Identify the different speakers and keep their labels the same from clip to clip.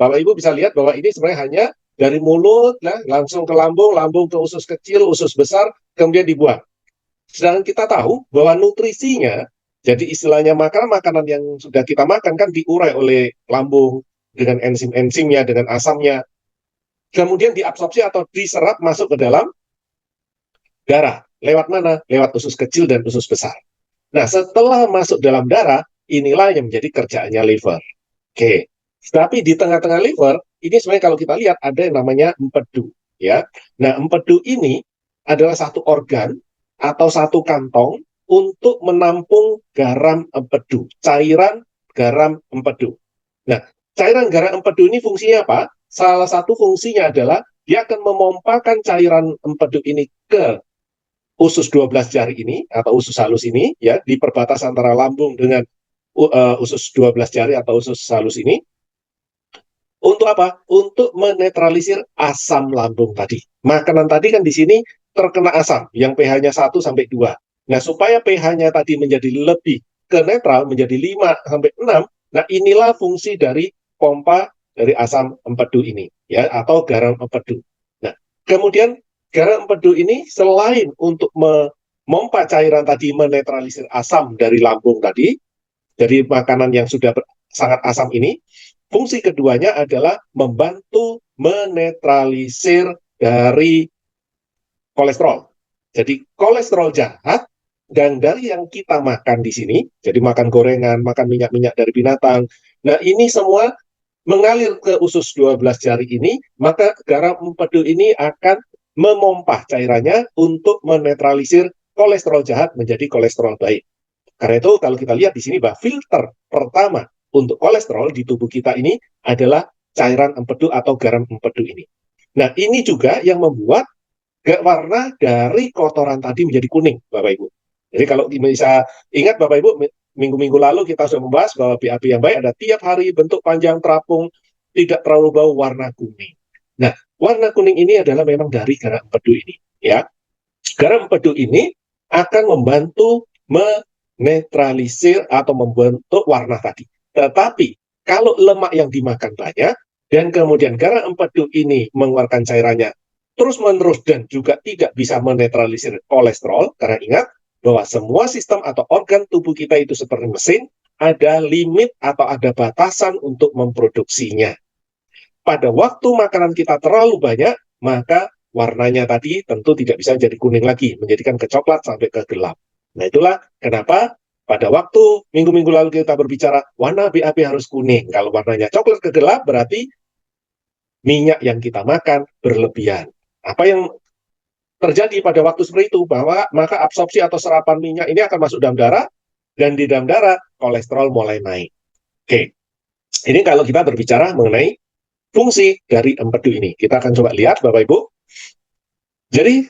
Speaker 1: Bapak Ibu bisa lihat bahwa ini sebenarnya hanya dari mulut, langsung ke lambung, lambung ke usus kecil, usus besar, kemudian dibuang. Sedangkan kita tahu bahwa nutrisinya, jadi istilahnya makanan-makanan yang sudah kita makan kan diurai oleh lambung dengan enzim-enzimnya, dengan asamnya, kemudian diabsorpsi atau diserap masuk ke dalam darah. Lewat mana? Lewat usus kecil dan usus besar. Nah, setelah masuk dalam darah, inilah yang menjadi kerjaannya liver. Oke, tapi di tengah-tengah liver, ini sebenarnya kalau kita lihat ada yang namanya empedu. Ya. Nah, empedu ini adalah satu organ atau satu kantong untuk menampung garam empedu, cairan garam empedu. Nah, cairan garam empedu ini fungsinya apa? Salah satu fungsinya adalah dia akan memompakan cairan empedu ini ke usus 12 jari ini atau usus halus ini ya di perbatasan antara lambung dengan usus 12 jari atau usus halus ini untuk apa? Untuk menetralisir asam lambung tadi. Makanan tadi kan di sini terkena asam yang pH-nya 1 sampai 2. Nah, supaya pH-nya tadi menjadi lebih ke netral menjadi 5 sampai 6, nah inilah fungsi dari pompa dari asam empedu ini ya atau garam empedu. Nah, kemudian garam empedu ini selain untuk memompa cairan tadi menetralisir asam dari lambung tadi, dari makanan yang sudah sangat asam ini, fungsi keduanya adalah membantu menetralisir dari kolesterol. Jadi kolesterol jahat dan dari yang kita makan di sini, jadi makan gorengan, makan minyak-minyak dari binatang. Nah, ini semua mengalir ke usus 12 jari ini, maka garam empedu ini akan memompah cairannya untuk menetralisir kolesterol jahat menjadi kolesterol baik. Karena itu kalau kita lihat di sini bahwa filter pertama untuk kolesterol di tubuh kita ini adalah cairan empedu atau garam empedu ini. Nah, ini juga yang membuat warna dari kotoran tadi menjadi kuning, Bapak Ibu. Jadi kalau bisa ingat Bapak Ibu, minggu-minggu lalu kita sudah membahas bahwa BAB yang baik ada tiap hari bentuk panjang terapung, tidak terlalu bau, warna kuning. Nah, warna kuning ini adalah memang dari garam empedu ini. Ya, garam empedu ini akan membantu menetralisir atau membentuk warna tadi. Tetapi kalau lemak yang dimakan banyak dan kemudian garam empedu ini mengeluarkan cairannya terus-menerus dan juga tidak bisa menetralisir kolesterol, karena ingat bahwa semua sistem atau organ tubuh kita itu seperti mesin, ada limit atau ada batasan untuk memproduksinya. Pada waktu makanan kita terlalu banyak, maka warnanya tadi tentu tidak bisa jadi kuning lagi, menjadikan ke coklat sampai ke gelap. Nah, itulah kenapa pada waktu minggu-minggu lalu kita berbicara warna BAB harus kuning. Kalau warnanya coklat ke gelap berarti minyak yang kita makan berlebihan. Apa yang terjadi pada waktu seperti itu? Bahwa maka absorpsi atau serapan minyak ini akan masuk dalam darah, dan di dalam darah kolesterol mulai naik. Oke, ini kalau kita berbicara mengenai fungsi dari empedu ini. Kita akan coba lihat Bapak Ibu. Jadi,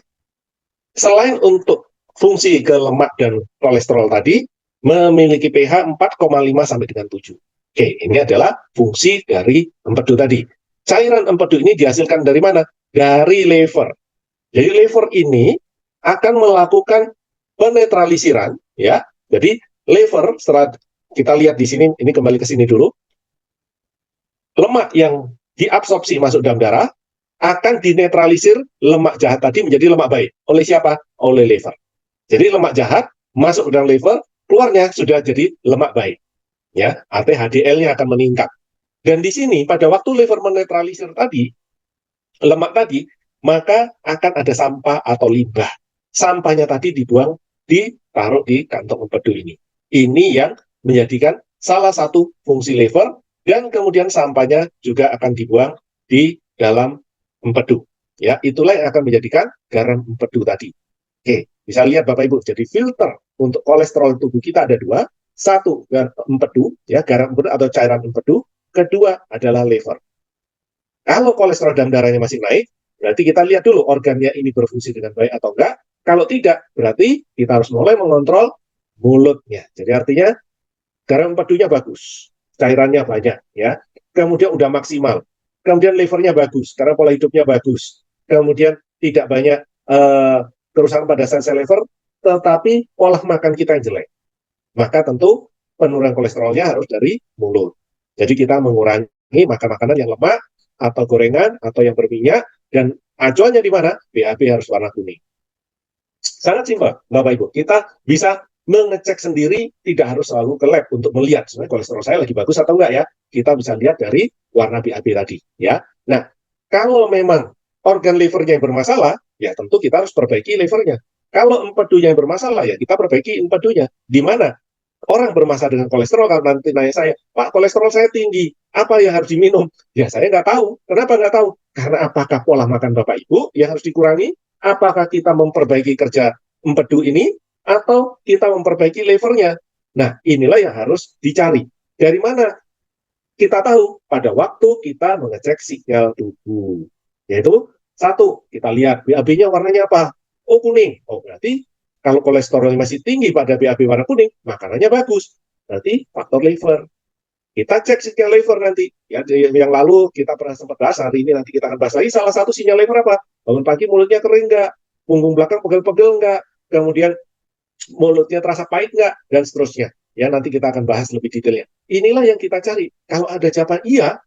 Speaker 1: selain untuk fungsi ke lemak dan kolesterol tadi, memiliki pH 4,5 sampai dengan 7. Oke, ini adalah fungsi dari empedu tadi. Cairan empedu ini dihasilkan dari mana? Dari liver. Jadi liver ini akan melakukan penetralisiran, ya. Jadi liver, setelah kita lihat di sini, ini kembali ke sini dulu, lemak yang diabsorpsi masuk dalam darah akan dinetralisir lemak jahat tadi menjadi lemak baik. Oleh siapa? Oleh liver. Jadi lemak jahat masuk ke dalam liver, keluarnya sudah jadi lemak baik. Ya, artinya HDL-nya akan meningkat. Dan di sini pada waktu liver menetralisir tadi lemak tadi, maka akan ada sampah atau limbah. Sampahnya tadi dibuang, ditaruh di kantong empedu ini. Ini yang menjadikan salah satu fungsi liver, dan kemudian sampahnya juga akan dibuang di dalam empedu. Ya, itulah yang akan menjadikan garam empedu tadi. Oke, bisa lihat Bapak Ibu. Jadi filter untuk kolesterol tubuh kita ada dua. Satu, empedu, ya, garam empedu atau cairan empedu. Kedua adalah liver. Kalau kolesterol dalam darahnya masih naik, berarti kita lihat dulu organnya ini berfungsi dengan baik atau enggak. Kalau tidak, berarti kita harus mulai mengontrol mulutnya. Jadi artinya garam empedunya bagus, cairannya banyak, ya. Kemudian udah maksimal. Kemudian livernya bagus, karena pola hidupnya bagus. Kemudian tidak banyak kerusakan pada sel-sel liver, tetapi pola makan kita yang jelek. Maka tentu penurunan kolesterolnya harus dari mulut. Jadi kita mengurangi Ini makan makanan yang lemak, atau gorengan, atau yang berminyak, dan acuannya di mana? BAB harus warna kuning. Sangat simpel, Bapak Ibu. Kita bisa mengecek sendiri, tidak harus selalu ke lab untuk melihat sebenarnya kolesterol saya lagi bagus atau enggak ya. Kita bisa lihat dari warna BAB tadi, ya. Nah, kalau memang organ livernya yang bermasalah, ya tentu kita harus perbaiki livernya. Kalau empedunya yang bermasalah, ya kita perbaiki empedunya. Di mana orang bermasalah dengan kolesterol, kalau nanti nanya saya, Pak, kolesterol saya tinggi, apa yang harus diminum? Ya, saya nggak tahu. Kenapa nggak tahu? Karena apakah pola makan Bapak Ibu yang harus dikurangi? Apakah kita memperbaiki kerja empedu ini? Atau kita memperbaiki levernya? Nah, inilah yang harus dicari. Dari mana kita tahu? Pada waktu kita mengecek sinyal tubuh. Yaitu, satu, kita lihat BAB-nya warnanya apa? Oh, kuning. Oh, berarti kalau kolesterolnya masih tinggi pada BAB warna kuning, makanannya bagus. Berarti faktor liver. Kita cek sinyal liver nanti. Ya, yang lalu kita pernah sempat bahas, hari ini nanti kita akan bahas lagi. Salah satu sinyal liver apa? Bangun pagi mulutnya kering nggak? Punggung belakang pegel-pegel nggak? Kemudian mulutnya terasa pahit nggak? Dan seterusnya. Ya, nanti kita akan bahas lebih detailnya. Inilah yang kita cari. Kalau ada jawaban iya,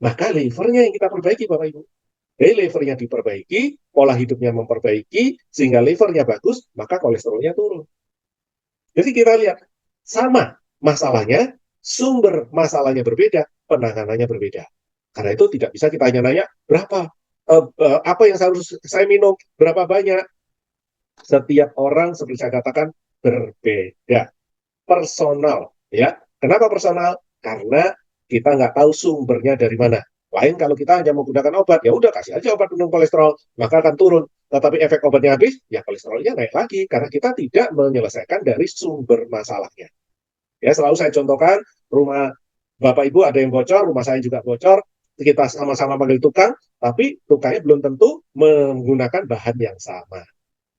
Speaker 1: maka livernya yang kita perbaiki, Bapak Ibu. Jadi livernya diperbaiki, pola hidupnya memperbaiki, sehingga livernya bagus, maka kolesterolnya turun. Jadi kita lihat, sama masalahnya, sumber masalahnya berbeda, penanganannya berbeda. Karena itu tidak bisa kita hanya nanya, berapa? Apa yang harus saya minum? Berapa banyak? Setiap orang, seperti saya katakan, berbeda. Personal. Ya. Kenapa personal? Karena kita nggak tahu sumbernya dari mana. Lain kalau kita hanya menggunakan obat, ya udah kasih aja obat penurun kolesterol, maka akan turun. Tetapi efek obatnya habis, ya kolesterolnya naik lagi karena kita tidak menyelesaikan dari sumber masalahnya. Ya, selalu saya contohkan, rumah Bapak Ibu ada yang bocor, rumah saya juga bocor, kita sama-sama panggil tukang, tapi tukangnya belum tentu menggunakan bahan yang sama.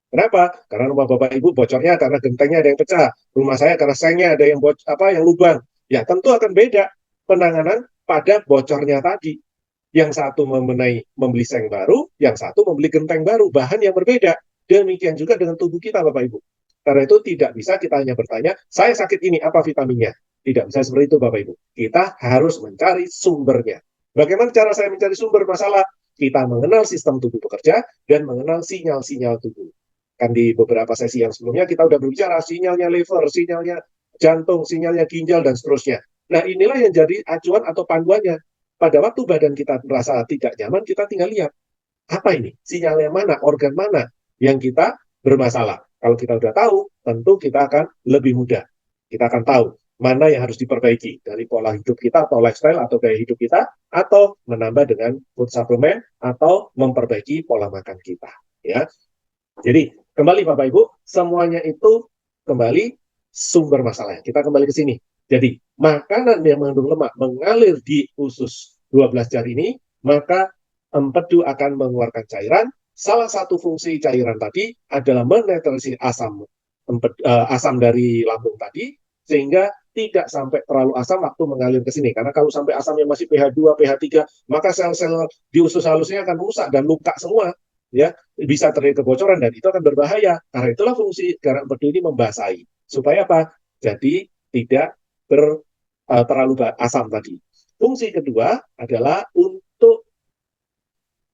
Speaker 1: Kenapa? Karena rumah Bapak Ibu bocornya karena gentengnya ada yang pecah, rumah saya karena sengnya ada yang yang lubang. Ya, tentu akan beda penanganan pada bocornya tadi. Yang satu membeli seng baru, yang satu membeli genteng baru, bahan yang berbeda. Demikian juga dengan tubuh kita, Bapak Ibu. Karena itu tidak bisa kita hanya bertanya, saya sakit ini, apa vitaminnya? Tidak bisa seperti itu, Bapak Ibu. Kita harus mencari sumbernya. Bagaimana cara saya mencari sumber masalah? Kita mengenal sistem tubuh bekerja dan mengenal sinyal-sinyal tubuh. Kan di beberapa sesi yang sebelumnya kita sudah berbicara sinyalnya liver, sinyalnya jantung, sinyalnya ginjal, dan seterusnya. Nah, inilah yang jadi acuan atau panduannya. Pada waktu badan kita merasa tidak nyaman, kita tinggal lihat, apa ini? Sinyalnya mana? Organ mana yang kita bermasalah? Kalau kita sudah tahu, tentu kita akan lebih mudah. Kita akan tahu mana yang harus diperbaiki dari pola hidup kita atau lifestyle atau gaya hidup kita, atau menambah dengan food supplement atau memperbaiki pola makan kita. Ya, jadi kembali Bapak Ibu, semuanya itu kembali sumber masalahnya. Kita kembali ke sini. Jadi makanan yang mengandung lemak mengalir di usus 12 jari ini, maka empedu akan mengeluarkan cairan. Salah satu fungsi cairan tadi adalah menetralisir asam dari lambung tadi, sehingga tidak sampai terlalu asam waktu mengalir ke sini. Karena kalau sampai asamnya masih pH 2, pH 3, maka sel-sel di usus halusnya akan rusak dan luka semua. Ya, bisa terjadi kebocoran dan itu akan berbahaya. Karena itulah fungsi garam empedu ini membasahi. Supaya apa? Jadi tidak terlalu asam tadi. Fungsi kedua adalah untuk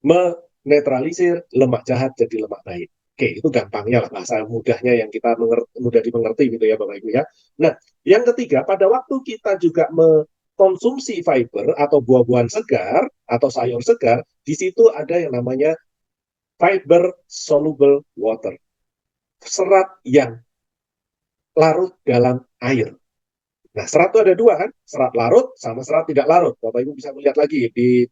Speaker 1: menetralisir lemak jahat jadi lemak baik. Oke, itu gampangnya lah, bahasa mudahnya yang kita mudah dimengerti gitu ya Bapak Ibu ya. Nah, yang ketiga, pada waktu kita juga mengkonsumsi fiber atau buah-buahan segar atau sayur segar, di situ ada yang namanya fiber soluble water. Serat yang larut dalam air. Nah, serat itu ada dua kan, serat larut sama serat tidak larut. Bapak Ibu bisa melihat lagi di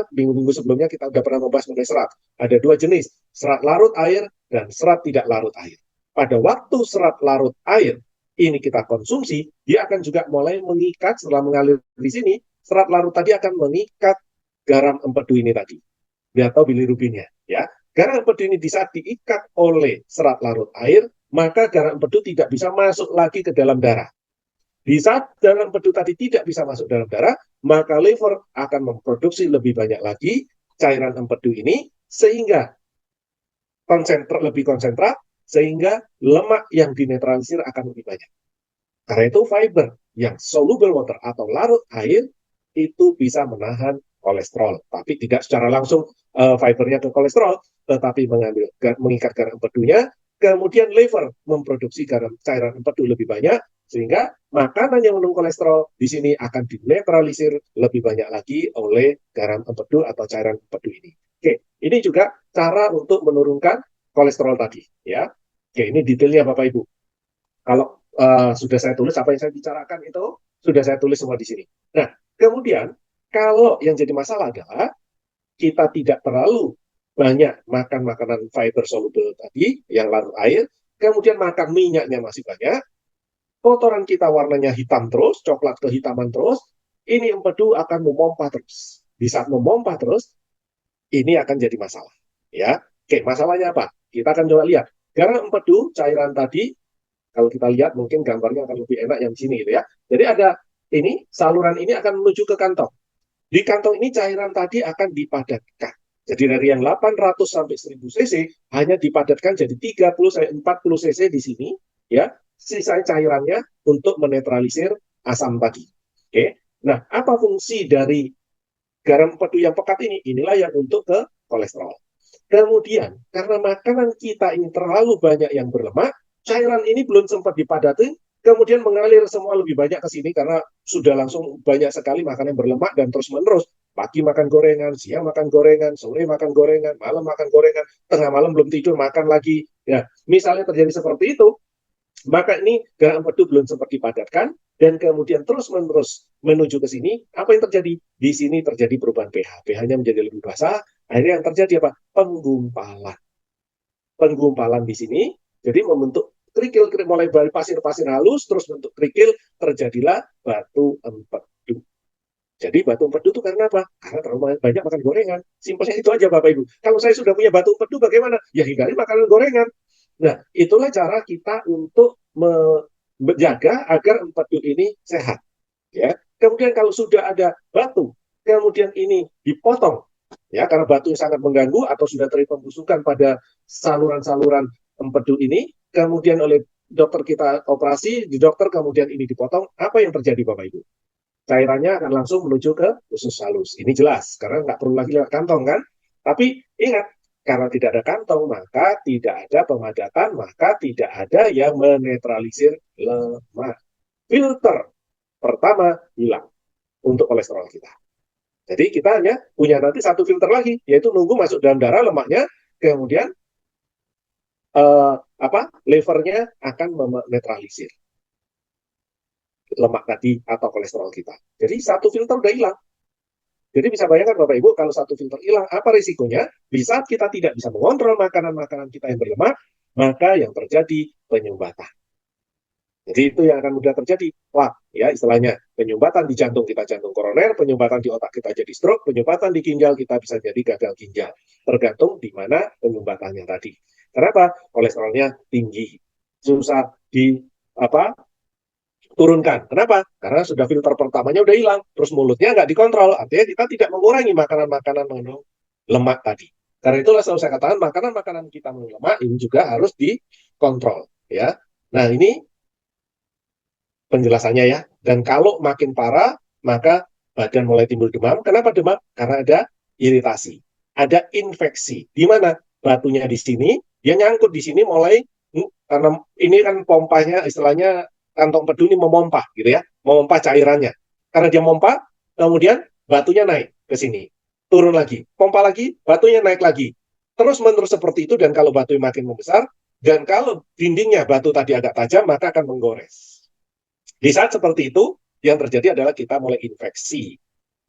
Speaker 1: minggu-minggu sebelumnya kita sudah pernah membahas mengenai serat. Ada dua jenis, serat larut air dan serat tidak larut air. Pada waktu serat larut air ini kita konsumsi, dia akan juga mulai mengikat setelah mengalir di sini. Serat larut tadi akan mengikat garam empedu ini tadi, atau bilirubinnya. Ya, garam empedu ini di saat diikat oleh serat larut air, maka garam empedu tidak bisa masuk lagi ke dalam darah. Di saat garam empedu tadi tidak bisa masuk dalam darah, maka liver akan memproduksi lebih banyak lagi cairan empedu ini, sehingga lebih konsentrat, sehingga lemak yang dinetralisir akan lebih banyak. Karena itu fiber yang soluble water atau larut air itu bisa menahan kolesterol, tapi tidak secara langsung fibernya ke kolesterol, tetapi mengikat garam empedunya, kemudian liver memproduksi cairan empedu lebih banyak, sehingga makanan yang mengandung kolesterol di sini akan dinetralisir lebih banyak lagi oleh garam empedu atau cairan empedu ini. Oke, ini juga cara untuk menurunkan kolesterol tadi, ya. Oke, ini detailnya Bapak Ibu. Kalau sudah saya tulis apa yang saya bicarakan itu sudah saya tulis semua di sini. Nah, kemudian kalau yang jadi masalah adalah kita tidak terlalu banyak makan makanan fiber soluble tadi yang larut air, kemudian makan minyaknya masih banyak, kotoran kita warnanya hitam terus, coklat kehitaman terus, ini empedu akan memompa terus. Di saat memompa terus, ini akan jadi masalah. Ya, oke, masalahnya apa? Kita akan coba lihat. Garam empedu cairan tadi, kalau kita lihat mungkin gambarnya akan lebih enak yang di sini gitu ya. Jadi ada ini saluran ini akan menuju ke kantong. Di kantong ini cairan tadi akan dipadatkan. Jadi dari yang 800 sampai 1000 cc hanya dipadatkan jadi 30 sampai 40 cc di sini ya. Sisa cairannya untuk menetralisir asam tadi. Oke. Nah, apa fungsi dari garam empedu yang pekat ini? Inilah yang untuk ke kolesterol. Kemudian, karena makanan kita ini terlalu banyak yang berlemak, cairan ini belum sempat dipadati, kemudian mengalir semua lebih banyak ke sini karena sudah langsung banyak sekali makanan yang berlemak dan terus-menerus. Pagi makan gorengan, siang makan gorengan, sore makan gorengan, malam makan gorengan, tengah malam belum tidur makan lagi. Ya, misalnya terjadi seperti itu, maka ini garam empedu belum sempat dipadatkan dan kemudian terus-menerus menuju ke sini. Apa yang terjadi? Di sini terjadi perubahan pH. pH-nya menjadi lebih basah. Akhirnya yang terjadi apa? Penggumpalan. Penggumpalan di sini, jadi membentuk kerikil, mulai dari pasir-pasir halus, terus bentuk kerikil, terjadilah batu empedu. Jadi batu empedu itu karena apa? Karena terlalu banyak makan gorengan. Simpelnya itu aja Bapak Ibu. Kalau saya sudah punya batu empedu bagaimana? Ya hindari makanan gorengan. Nah, itulah cara kita untuk menjaga agar empedu ini sehat. Ya. Kemudian kalau sudah ada batu, kemudian ini dipotong, ya karena batu yang sangat mengganggu atau sudah terjadi pembusukan pada saluran-saluran empedu ini, kemudian oleh dokter kita operasi, di dokter kemudian ini dipotong, apa yang terjadi Bapak Ibu? Cairannya akan langsung menuju ke usus halus. Ini jelas, karena nggak perlu lagi lewat kantong kan? Tapi ingat, karena tidak ada kantong, maka tidak ada pemadatan, maka tidak ada yang menetralisir lemak. Filter pertama hilang untuk kolesterol kita. Jadi kita hanya punya nanti satu filter lagi, yaitu nunggu masuk dalam darah lemaknya, kemudian livernya akan menetralisir lemak tadi atau kolesterol kita. Jadi satu filter udah hilang. Jadi bisa bayangkan Bapak Ibu, kalau satu filter hilang, apa risikonya? Di saat kita tidak bisa mengontrol makanan-makanan kita yang berlemak, maka yang terjadi penyumbatan. Jadi itu yang akan mudah terjadi. Wah, ya istilahnya penyumbatan di jantung kita jantung koroner, penyumbatan di otak kita jadi stroke, penyumbatan di ginjal kita bisa jadi gagal ginjal. Tergantung di mana penyumbatannya tadi. Kenapa? Kolesterolnya tinggi. Susah turunkan. Kenapa? Karena sudah filter pertamanya udah hilang, terus mulutnya nggak dikontrol. Artinya kita tidak mengurangi makanan-makanan mengandung lemak tadi. Karena itulah selalu saya katakan makanan-makanan kita mengandung lemak ini juga harus dikontrol. Ya. Nah ini penjelasannya ya. Dan kalau makin parah, maka badan mulai timbul demam. Kenapa demam? Karena ada iritasi, ada infeksi. Di mana batunya di sini, dia nyangkut di sini mulai karena ini kan pompanya istilahnya kantong empedu ini memompa gitu ya, memompa cairannya. Karena dia memompa, kemudian batunya naik ke sini, turun lagi, pompa lagi, batunya naik lagi. Terus menerus seperti itu dan kalau batu makin membesar dan kalau dindingnya batu tadi agak tajam maka akan menggores. Di saat seperti itu, yang terjadi adalah kita mulai infeksi,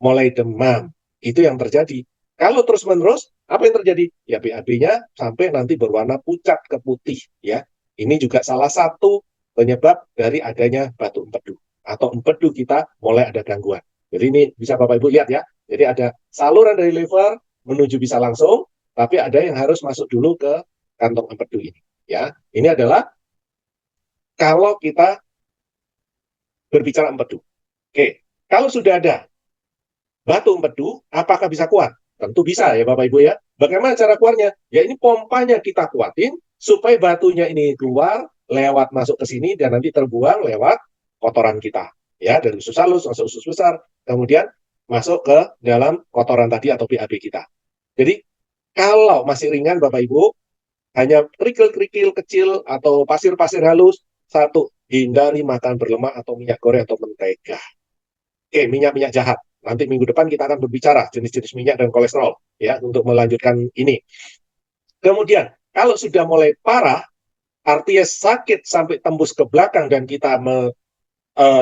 Speaker 1: mulai demam. Itu yang terjadi. Kalau terus-menerus, apa yang terjadi? Ya BAB-nya sampai nanti berwarna pucat ke putih. Ya, ini juga salah satu penyebab dari adanya batu empedu. Atau empedu kita mulai ada gangguan. Jadi ini bisa Bapak Ibu lihat ya. Jadi ada saluran dari liver menuju bisa langsung, tapi ada yang harus masuk dulu ke kantong empedu ini. Ya, ini adalah kalau kita berbicara empedu. Oke, kalau sudah ada batu empedu, apakah bisa kuat? Tentu bisa ya Bapak Ibu ya. Bagaimana cara keluarnya? Ya ini pompanya kita kuatin supaya batunya ini keluar lewat masuk ke sini dan nanti terbuang lewat kotoran kita. Ya, dari usus halus masuk usus besar. Kemudian masuk ke dalam kotoran tadi atau BAB kita. Jadi kalau masih ringan Bapak Ibu, hanya kerikil-kerikil kecil atau pasir-pasir halus, satu, hindari makan berlemak atau minyak goreng atau mentega. Oke, minyak-minyak jahat. Nanti minggu depan kita akan berbicara jenis-jenis minyak dan kolesterol ya untuk melanjutkan ini. Kemudian, kalau sudah mulai parah, artinya sakit sampai tembus ke belakang dan kita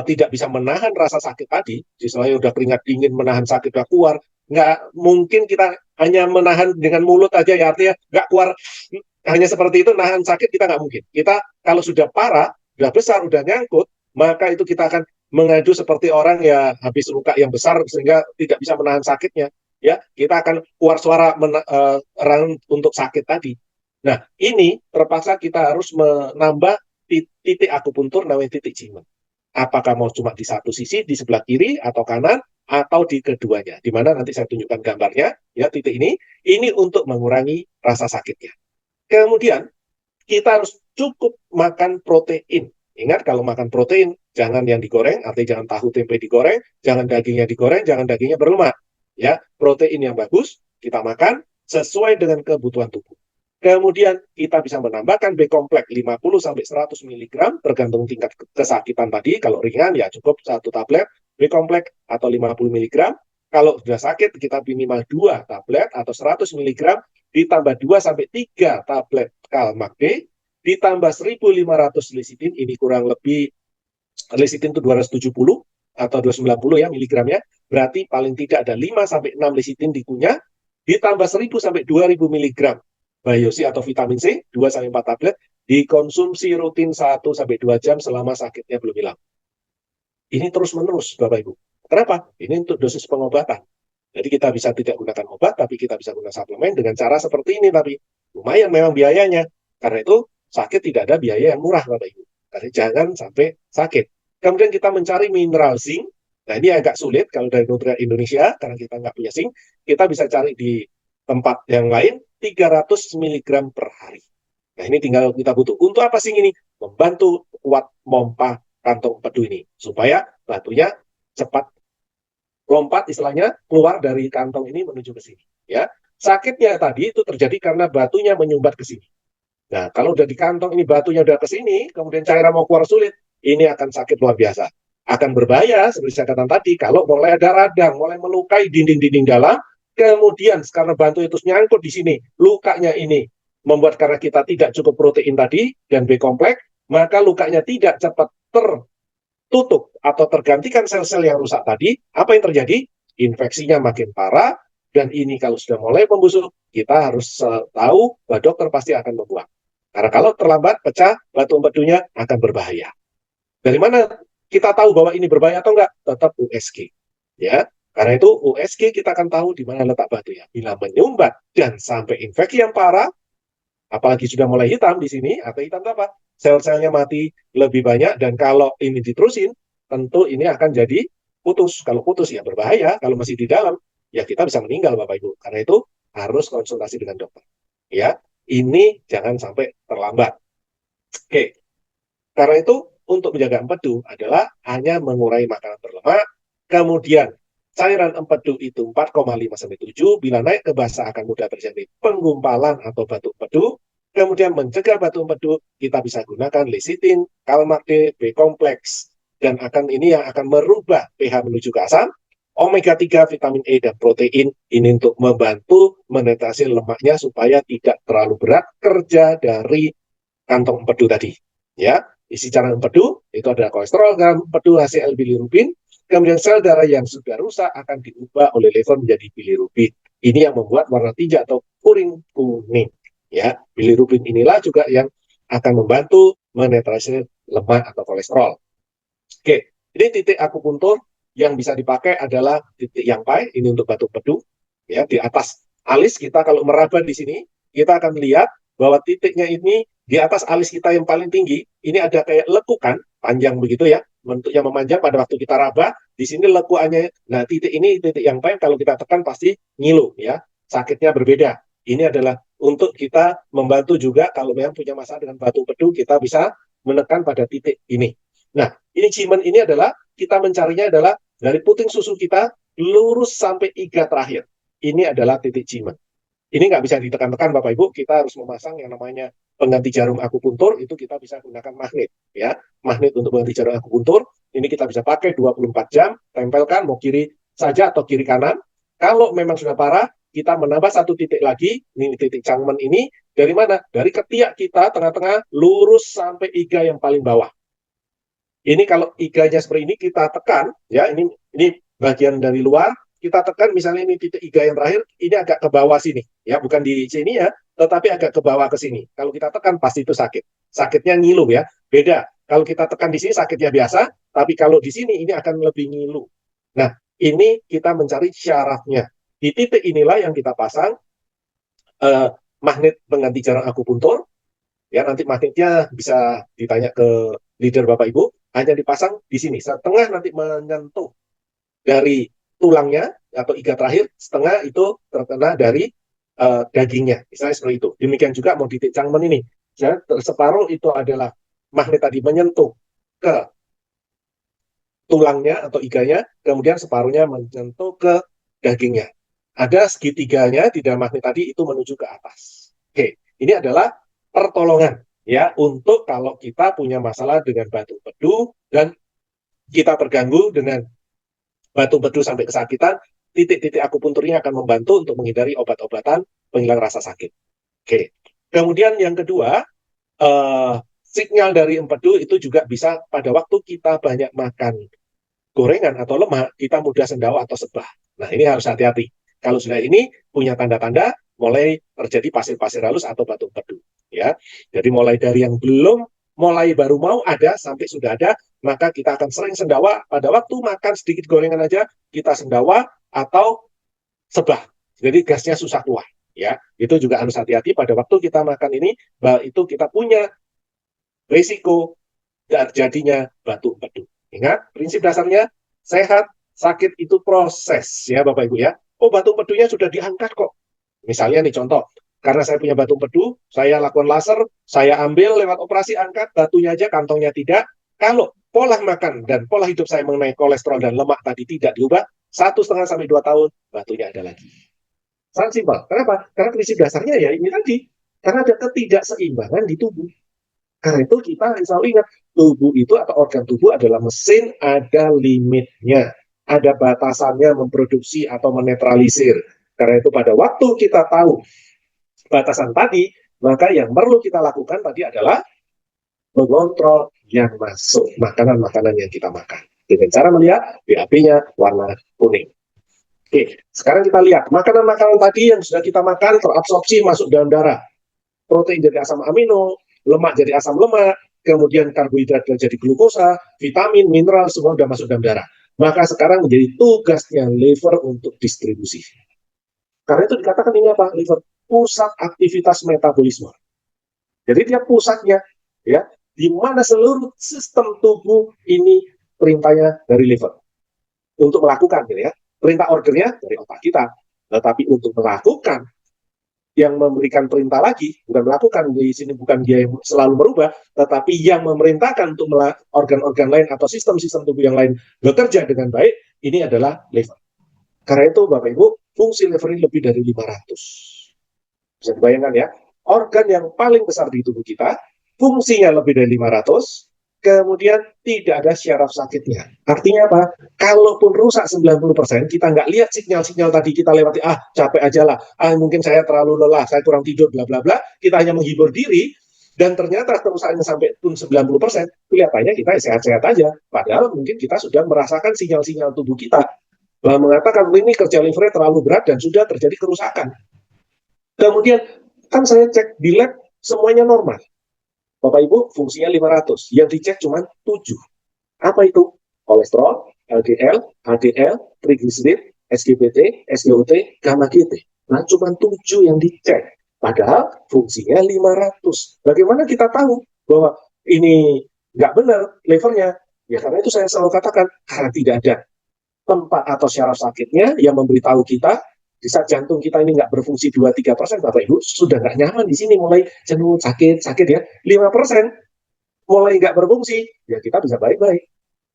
Speaker 1: tidak bisa menahan rasa sakit tadi, misalnya udah keringat dingin, menahan sakit udah keluar, nggak mungkin kita hanya menahan dengan mulut aja ya, artinya nggak keluar, hanya seperti itu, nahan sakit kita nggak mungkin. Kita kalau sudah parah, udah besar, udah nyangkut, maka itu kita akan mengadu seperti orang ya habis luka yang besar sehingga tidak bisa menahan sakitnya. Ya, kita akan keluar suara untuk sakit tadi. Nah, ini terpaksa kita harus menambah titik akupuntur namanya titik Jimen. Apakah mau cuma di satu sisi, di sebelah kiri atau kanan, atau di keduanya. Di mana nanti saya tunjukkan gambarnya, ya titik ini untuk mengurangi rasa sakitnya. Kemudian, kita harus cukup makan protein. Ingat, kalau makan protein, jangan yang digoreng, artinya jangan tahu tempe digoreng, jangan dagingnya digoreng, jangan dagingnya berlemak. Ya, protein yang bagus, kita makan sesuai dengan kebutuhan tubuh. Kemudian kita bisa menambahkan B-kompleks 50-100 mg tergantung tingkat kesakitan tadi. Kalau ringan ya cukup 1 tablet B-kompleks atau 50 mg. Kalau sudah sakit kita minimal 2 tablet atau 100 mg ditambah 2-3 tablet Kalmak D ditambah 1.500 lecitin, ini kurang lebih lecitin itu 270 atau 290 ya miligramnya. Berarti paling tidak ada 5-6 lecitin dikunyah ditambah 1.000-2.000 mg biosi atau vitamin C 2-4 tablet dikonsumsi rutin 1-2 jam selama sakitnya belum hilang. Ini terus-menerus Bapak Ibu. Kenapa? Ini untuk dosis pengobatan. Jadi kita bisa tidak gunakan obat, tapi kita bisa gunakan suplemen dengan cara seperti ini. Tapi lumayan memang biayanya. Karena itu sakit tidak ada biaya yang murah Bapak Ibu. Jadi jangan sampai sakit. Kemudian kita mencari mineral zinc. Nah ini agak sulit kalau dari Nutria Indonesia, karena kita nggak punya zinc. Kita bisa cari di tempat yang lain 300 mg per hari. Nah, ini tinggal kita butuh. Untuk apa sih ini? Membantu kuat pompa kantong empedu ini. Supaya batunya cepat lompat, istilahnya, keluar dari kantong ini menuju ke sini. Ya, sakitnya tadi itu terjadi karena batunya menyumbat ke sini. Nah, kalau udah di kantong ini batunya udah ke sini, kemudian cairan mau keluar sulit, ini akan sakit luar biasa. Akan berbahaya, seperti saya katakan tadi, kalau mulai ada radang, mulai melukai dinding-dinding dalam, kemudian karena batu itu nyangkut di sini, lukanya ini membuat karena kita tidak cukup protein tadi dan B-kompleks, maka lukanya tidak cepat tertutup atau tergantikan sel-sel yang rusak tadi. Apa yang terjadi? Infeksinya makin parah, dan ini kalau sudah mulai membusuk, kita harus tahu bahwa dokter pasti akan membuang. Karena kalau terlambat, pecah, batu empedunya akan berbahaya. Dari mana kita tahu bahwa ini berbahaya atau enggak? Tetap USG. Ya, karena itu USG kita akan tahu di mana letak batunya. Bila menyumbat dan sampai infeksi yang parah, apalagi sudah mulai hitam di sini, atau hitam apa? Sel-selnya mati lebih banyak, dan kalau ini diterusin, tentu ini akan jadi putus. Kalau putus ya berbahaya, kalau masih di dalam, ya kita bisa meninggal Bapak Ibu. Karena itu harus konsultasi dengan dokter. Ya, ini jangan sampai terlambat. Oke, karena itu untuk menjaga empedu adalah hanya mengurangi makanan berlemak, kemudian cairan empedu itu 4,5-7, bila naik ke basah akan mudah terjadi penggumpalan atau batu empedu. Kemudian mencegah batu empedu, kita bisa gunakan lecitin, Kalmak D, B-kompleks, dan ini yang akan merubah pH menuju ke asam. Omega 3, vitamin E, dan protein ini untuk membantu menetrasi lemaknya supaya tidak terlalu berat kerja dari kantong empedu tadi. Ya, isi cairan empedu itu adalah kolesterol, empedu, HCl, bilirubin. Kemudian sel darah yang sudah rusak akan diubah oleh lever menjadi bilirubin. Ini yang membuat warna tinja atau kuning kuning. Ya, bilirubin inilah juga yang akan membantu menetralisir lemak atau kolesterol. Oke, ini titik akupuntur yang bisa dipakai adalah titik yang pai, ini untuk batu empedu. Ya, di atas alis kita kalau meraba di sini, kita akan lihat bahwa titiknya ini di atas alis kita yang paling tinggi, ini ada kayak lekukan panjang begitu ya, bentuknya memanjang pada waktu kita raba. Di sini lekuannya, nah titik ini titik yang pai, kalau kita tekan pasti ngilu ya, sakitnya berbeda. Ini adalah untuk kita membantu juga kalau memang punya masalah dengan batu empedu, kita bisa menekan pada titik ini. Nah, ini Jimen ini adalah kita mencarinya adalah dari puting susu kita lurus sampai iga terakhir. Ini adalah titik cimet. Ini nggak bisa ditekan-tekan Bapak Ibu, kita harus memasang yang namanya pengganti jarum akupuntur, itu kita bisa gunakan magnet, ya. Magnet untuk pengganti jarum akupuntur, ini kita bisa pakai 24 jam, tempelkan mau kiri saja atau kiri kanan. Kalau memang sudah parah, kita menambah satu titik lagi, ini titik Changmen ini, dari mana? Dari ketiak kita, tengah-tengah, lurus sampai iga yang paling bawah. Ini kalau iganya seperti ini kita tekan, ya ini bagian dari luar, kita tekan misalnya ini titik iga yang terakhir, ini agak ke bawah sini, ya bukan di sini ya, tetapi agak ke bawah ke sini. Kalau kita tekan pasti itu sakit, sakitnya ngilu ya, beda. Kalau kita tekan di sini sakitnya biasa, tapi kalau di sini ini akan lebih ngilu. Nah, ini kita mencari syaratnya. Di titik inilah yang kita pasang magnet pengganti jarum akupuntur. Ya, nanti magnetnya bisa ditanya ke leader Bapak Ibu, hanya dipasang di sini, setengah nanti menyentuh dari tulangnya atau iga terakhir, setengah itu terkena dari dagingnya, misalnya seperti itu. Demikian juga mau titik Changmen ini, ya, separuh itu adalah magnet tadi menyentuh ke tulangnya atau iganya, kemudian separuhnya menyentuh ke dagingnya. Ada segitiganya di dalam magnet tadi itu menuju ke atas. Oke, ini adalah pertolongan ya untuk kalau kita punya masalah dengan batu pedu dan kita terganggu dengan batu pedu sampai kesakitan, titik-titik akupunturnya akan membantu untuk menghindari obat-obatan penghilang rasa sakit. Oke. Kemudian yang kedua, sinyal dari empedu itu juga bisa pada waktu kita banyak makan gorengan atau lemak, kita mudah sendawa atau sebah. Nah, ini harus hati-hati. Kalau sudah ini punya tanda-tanda mulai terjadi pasir-pasir halus atau batu empedu, ya. Jadi mulai dari yang belum, mulai baru mau ada sampai sudah ada, maka kita akan sering sendawa. Pada waktu makan sedikit gorengan aja, kita sendawa atau sebah. Jadi gasnya susah keluar, ya. Itu juga harus hati-hati pada waktu kita makan ini, itu kita punya risiko terjadinya batu empedu. Ingat, prinsip dasarnya sehat, sakit itu proses ya Bapak Ibu ya. Oh, batu empedunya sudah diangkat kok. Misalnya nih contoh, karena saya punya batu empedu, saya lakukan laser, saya ambil lewat operasi angkat, batunya aja, kantongnya tidak. Kalau pola makan dan pola hidup saya mengenai kolesterol dan lemak tadi tidak diubah, 1,5 sampai 2 tahun, batunya ada lagi. Sangat simpel. Kenapa? Karena prinsip dasarnya ya ini tadi. Karena ada ketidakseimbangan di tubuh. Karena itu kita selalu ingat, tubuh itu atau organ tubuh adalah mesin, ada limitnya, ada batasannya memproduksi atau menetralisir. Karena itu pada waktu kita tahu batasan tadi, maka yang perlu kita lakukan tadi adalah mengontrol yang masuk, makanan-makanan yang kita makan. Dengan cara melihat BAP-nya warna kuning. Oke, sekarang kita lihat makanan-makanan tadi yang sudah kita makan terabsorpsi masuk dalam darah. Protein jadi asam amino, lemak jadi asam lemak, kemudian karbohidrat jadi glukosa, vitamin, mineral, semua sudah masuk dalam darah. Maka sekarang menjadi tugasnya liver untuk distribusi. Karena itu dikatakan ini apa? Liver, pusat aktivitas metabolisme. Jadi dia pusatnya, ya, di mana seluruh sistem tubuh ini perintahnya dari liver. Untuk melakukan, gitu ya. Perintah ordernya dari otak kita. Tetapi untuk melakukan, yang memberikan perintah lagi, bukan melakukan, di sini bukan dia yang selalu berubah, tetapi yang memerintahkan untuk organ-organ lain atau sistem-sistem tubuh yang lain bekerja dengan baik, ini adalah liver. Karena itu Bapak Ibu, fungsi liver ini lebih dari 500. Bisa dibayangkan ya, organ yang paling besar di tubuh kita, fungsinya lebih dari 500, kemudian tidak ada syaraf sakitnya. Artinya apa? Kalaupun rusak 90%, kita nggak lihat sinyal-sinyal tadi kita lewati, capek aja lah, mungkin saya terlalu lelah, saya kurang tidur, bla bla bla, kita hanya menghibur diri, dan ternyata kerusakannya sampai pun 90%, kelihatannya kita sehat-sehat aja. Padahal mungkin kita sudah merasakan sinyal-sinyal tubuh kita. Mengatakan ini kerja livernya terlalu berat dan sudah terjadi kerusakan. Kemudian, kan saya cek di lab, semuanya normal. Bapak Ibu, fungsinya 500. Yang dicek cuma 7. Apa itu? Kolesterol, LDL, HDL, trigliserid, SGPT, SGOT, gamma GT. Nah, cuma 7 yang dicek. Padahal fungsinya 500. Bagaimana kita tahu bahwa ini nggak benar levelnya? Ya, karena itu saya selalu katakan, karena tidak ada tempat atau syaraf sakitnya yang memberitahu kita di saat jantung kita ini nggak berfungsi 2-3%, Bapak Ibu, sudah nggak nyaman di sini, mulai jenuh, sakit ya, 5% mulai nggak berfungsi, ya kita bisa baik-baik.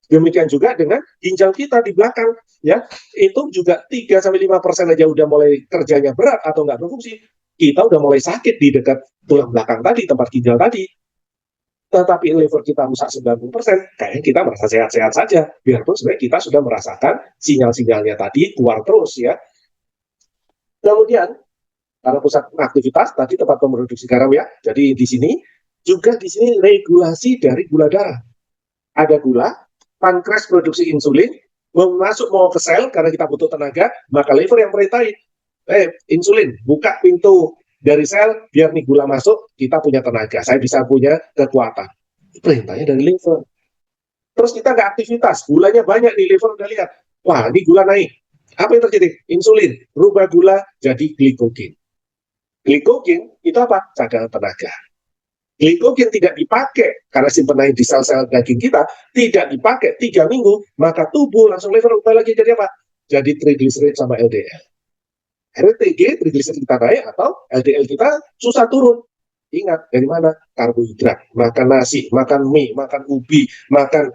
Speaker 1: Demikian juga dengan ginjal kita di belakang, ya, itu juga 3-5% aja udah mulai kerjanya berat atau nggak berfungsi, kita udah mulai sakit di dekat tulang belakang tadi, tempat ginjal tadi. Tetapi liver kita rusak 90%, kayaknya kita merasa sehat-sehat saja, biarpun sebenarnya kita sudah merasakan sinyal-sinyalnya tadi keluar terus, ya. Kemudian, karena pusat aktivitas tadi tempat memproduksi garam, ya, jadi di sini juga di sini regulasi dari gula darah. Ada gula, pankreas produksi insulin, masuk mau ke sel karena kita butuh tenaga, maka liver yang perintahin, insulin, buka pintu dari sel, biar nih gula masuk, kita punya tenaga, saya bisa punya kekuatan. Perintahnya dari liver. Terus kita nggak aktivitas, gulanya banyak nih, liver udah lihat, wah ini gula naik. Apa yang terjadi? Insulin, rubah gula jadi glikogen. Glikogen itu apa? Cadangan tenaga. Glikogen tidak dipakai karena simpenan di sel-sel daging kita tidak dipakai 3 minggu, maka tubuh langsung liver ubah lagi jadi apa? Jadi triglycerid sama LDL. RTG triglycerid kita naik atau LDL kita susah turun. Ingat, dari mana? Karbohidrat. Makan nasi, makan mie, makan ubi, makan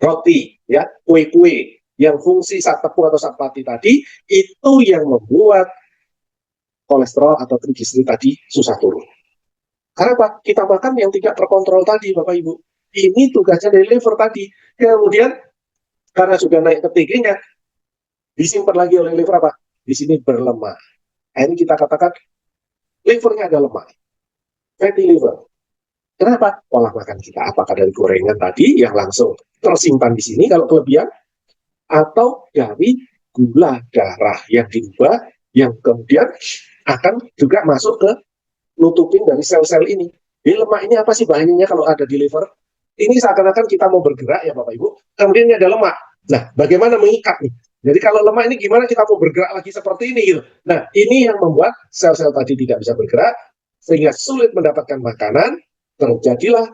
Speaker 1: roti, ya, kue-kue yang fungsi zat tepung atau zat pati tadi, itu yang membuat kolesterol atau triglycerid tadi susah turun. Karena apa? Kita makan yang tidak terkontrol tadi, Bapak Ibu. Ini tugasnya dari liver tadi. Kemudian, karena sudah naik ke TG-nya, disimpan lagi oleh liver apa? Di sini berlemak. Ini kita katakan, livernya ada lemak. Fatty liver. Kenapa? Pola makan kita. Apakah dari gorengan tadi yang langsung tersimpan di sini kalau kelebihan, atau dari gula darah yang diubah, yang kemudian akan juga masuk ke nutupin dari sel-sel ini. Jadi lemak ini apa sih bahayanya kalau ada di liver? Ini seakan-akan kita mau bergerak ya Bapak Ibu, kemudian ini ada lemak. Nah, bagaimana mengikat nih? Jadi kalau lemak ini gimana kita mau bergerak lagi seperti ini gitu. Nah, ini yang membuat sel-sel tadi tidak bisa bergerak, sehingga sulit mendapatkan makanan, terjadilah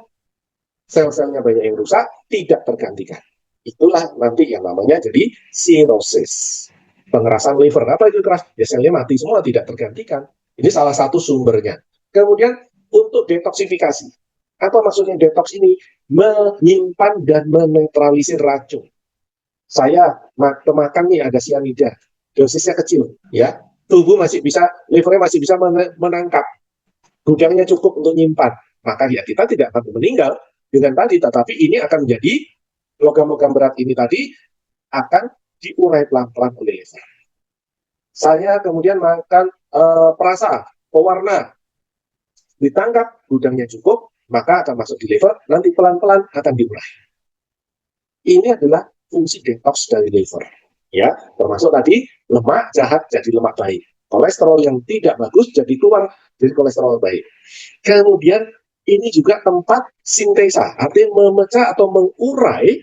Speaker 1: sel-selnya banyak yang rusak, tidak tergantikan. Itulah nanti yang namanya jadi cirrhosis. Pengerasan liver. Apa itu keras? Ya selnya mati semua, tidak tergantikan. Ini salah satu sumbernya. Kemudian untuk detoksifikasi. Apa maksudnya detox ini? Menyimpan dan menetralisir racun. Saya makan nih ada cyanida, dosisnya kecil, ya. Tubuh masih bisa, livernya masih bisa menangkap. Gudangnya cukup untuk nyimpan. Maka ya kita tidak akan meninggal dengan tadi, tetapi ini akan menjadi logam-logam berat ini tadi akan diurai pelan-pelan oleh liver. Saya kemudian makan perasa, pewarna, ditangkap, gudangnya cukup, maka akan masuk di liver, nanti pelan-pelan akan diurai. Ini adalah fungsi detox dari liver. Ya, termasuk tadi lemak jahat jadi lemak baik. Kolesterol yang tidak bagus jadi keluar jadi kolesterol baik. Kemudian ini juga tempat sintesa, artinya memecah atau mengurai